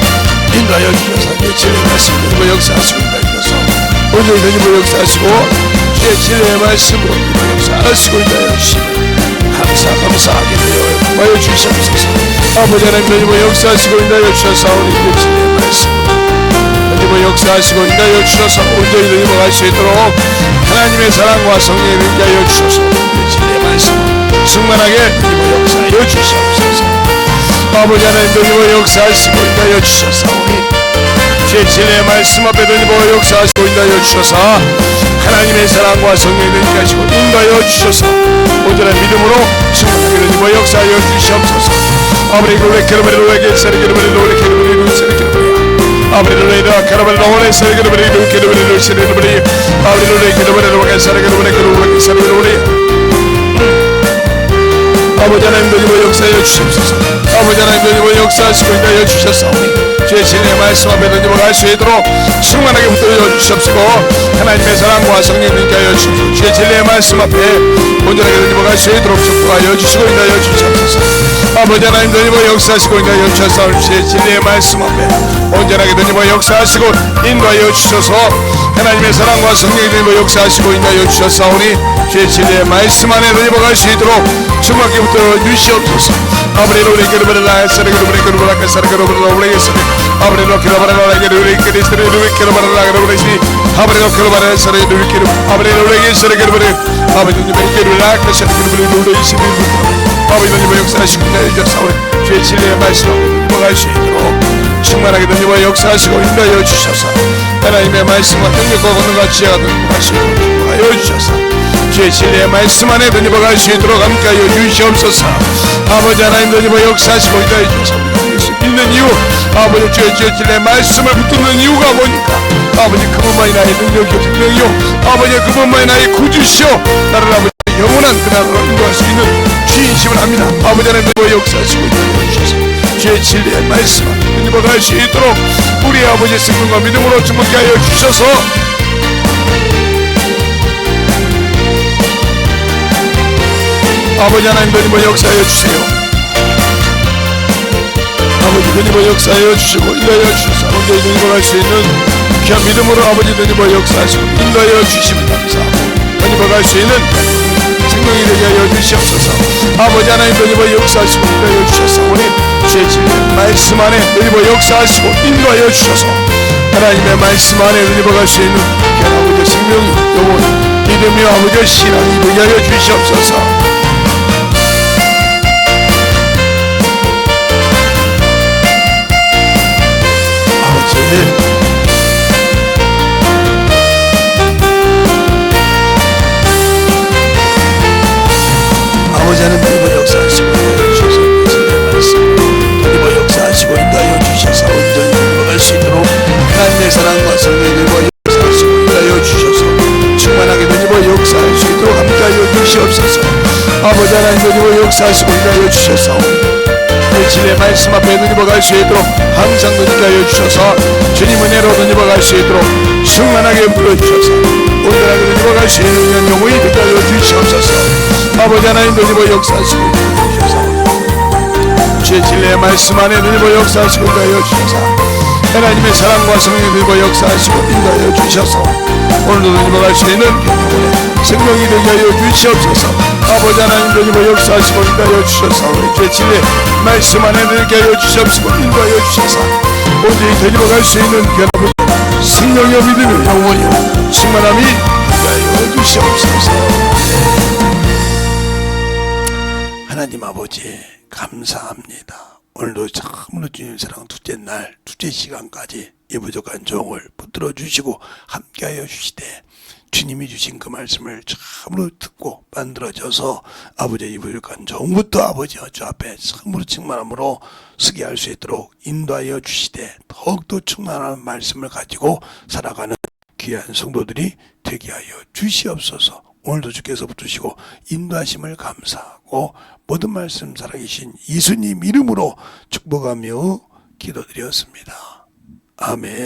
S1: 주님 역사하시고 주의 진리의 말씀으로 역사하시고 인도하여 주시면 감사하게 되어 주시옵소서. 아버지 하나님 주님 역사하시고 인도하여 주셔서 우리 진리의 말씀으로 주님 역사하시고 인도하여 주셔서 온전히 주님 갈 수 있도록 하나님의 사랑과 성령의 능력하여 주셔서 진리의 말씀으로 충만하게 주님 역사하여 주시옵소서. 아버지 하나님 주님 역사하시고 인도하여 주셔서 주의 진리의 말씀 앞에 주님 역사하시고 인도하여 주셔서 하나님의 사랑과 성령의 능력하시고 인도하여 주셔서 온전한 믿음으로 충만하게 주님 역사하여 주시옵소서. 아버지 그의 결혼을 위해 세르기를 위해 결혼을 세르기를 아버지를 위해 결혼을 위해 세르기를 위해 결혼을 세르기를 위해 아버지를 위해 결혼을 위해 세르기를 위해 결혼을 세르기를 위해 아버지 하나님 주님 역사하여 주시옵소서. 아버지 하나님 주님 역사하시고 인도하여 주셨사오니 주의 진리의 말씀 앞에 주님 갈 수 있도록 충만하게 붙들어 주시옵시고 하나님의 사랑과 성령의 능력하여 주시옵소서. 주의 진리의 말씀 앞에 온전하게 주님 갈 수 있도록 축복하여 주시고 인도하여 주시옵소서. 아버지 하나님 주님 역사하시고 인도하여 주셨사오니 주의 진리의 말씀 앞에 온전하게 주님 역사하시고 인도하여 주셔서 하나님의 사랑과 성령의 주님 역사하시고 인도하여 주셨사오니 주의 진리의 말씀 안에 주님 갈 수 있도록 충만하게 붙들어 주시옵소서. 아버지 우리 그르바라 사르그르바라 그르바라 사르그르바라 올레게스 아버지 그르바라 그르바라 그르바라 그르바시 아버지 그르바라 사르그르 그르 아버지 올레게 사르그르바라 아버지 주님의 그르바라 사르그르바라 올레시 아버지 주님의 역사하시고 인도하여 주의 진리의 말씀 먹을 수 있도록 충만하게 주님의 역사하시고 인도하여 주셔서 하나님의 말씀과 능력과 권능과 지혜가 등록할 수 있도록 인도하여 주셔서 주의 진리의 말씀 안에 드니버갈 수 있도록 함께하여 주시옵소서. 아버지 하나님 드니버 역사하시고 인도하여 주셔서 믿는 이유 아버지 주의 진리의 말씀을 붙드는 이유가 뭐니까 아버지 그분만이 나의 능력이요 생명이요 아버지 그분만이 나의 구주시오 나를 아버지 영원한 그날로 인도할 수 있는 주인심을 합니다. 아버지 하나님 드니버 역사하시고 인도하여 주셔서 주의 진리의 말씀 안에 드니버갈 수 있도록 우리 아버지의 생명과 믿음으로 주목케 하여 주셔서 아버지 하나님 주님 역사하여 주세요. 아버지 주님 역사하여 주시고 인도하여 주셔서 온전히 주님을 할 수 있는 귀한 믿음으로 아버지 주님 역사하시고 인도하여 주시면 감사하고 주님을 할 수 있는 생명이 되게 하여 주시옵소서. 아버지 하나님 주님 역사하시고 인도하여 주셔서 우리 주의 진리의 말씀 안에 주님 역사하시고 인도하여 주셔서 하나님의 말씀 안에 주님을 할 수 있는 귀한 아버지의 생명이 영원 믿음이 아버지의 신앙이 되게 하여 주시옵소서. 아버지 하나님 주님 역사하시고 인도하여 주셔서 주님의 말씀 주님 역사하시고 인도하여 주셔서 온전히 들어갈 수 있도록 하나님의 사랑과 성령의 역사하시고 인도하여 주셔서 충만하게 주님 역사할 수 있도록 함께하여 주시옵소서. 아버지 하나님 주님 역사하시고 인도하여 주셔서 진리의 말씀 앞에 누님어갈 수 있도록 항상 누님하여 주셔서 주님 은혜로 누님어갈 수 있도록 충만하게 불러주셔서 온전하게 누님어갈 수 있는 영혼이 되게 하여 주시옵소서. 아버지 하나님 누님어 역사하시고 주셔서 주의 진리의 말씀 안에 누님어 역사하시고 인도하여 주셔서 하나님의 사랑과 성령의 누님어 역사하시고 인도하여 주셔서 오늘도 누님어갈 수 있는 영혼의 생명이 되게 하여 주시옵소서. 아버지 하나님 주님의 역사하시고 인도하여 주셔서 우리 주의 진리의 말씀 안에 되게 하여 주시옵시고 인도하여 주셔서 온전히 되짚어갈 수 있는 견아버지 생명이요 믿음이요 영원이요 충만함이 되게 하여 주시옵소서. 하나님 아버지 감사합니다. 오늘도 참으로 주님 사랑 둘째 날, 둘째 시간까지 이 부족한 종을 붙들어 주시고 함께하여 주시되 주님이 주신 그 말씀을 참으로 듣고 만들어져서 아버지 이 부족한 종부터 아버지 주 앞에 참으로 충만함으로 쓰게 할 수 있도록 인도하여 주시되 더욱더 충만한 말씀을 가지고 살아가는 귀한 성도들이 되게 하여 주시옵소서. 오늘도 주께서 붙드시고 인도하심을 감사하고 모든 말씀 살아계신 예수님 이름으로 축복하며 기도드렸습니다. 아멘.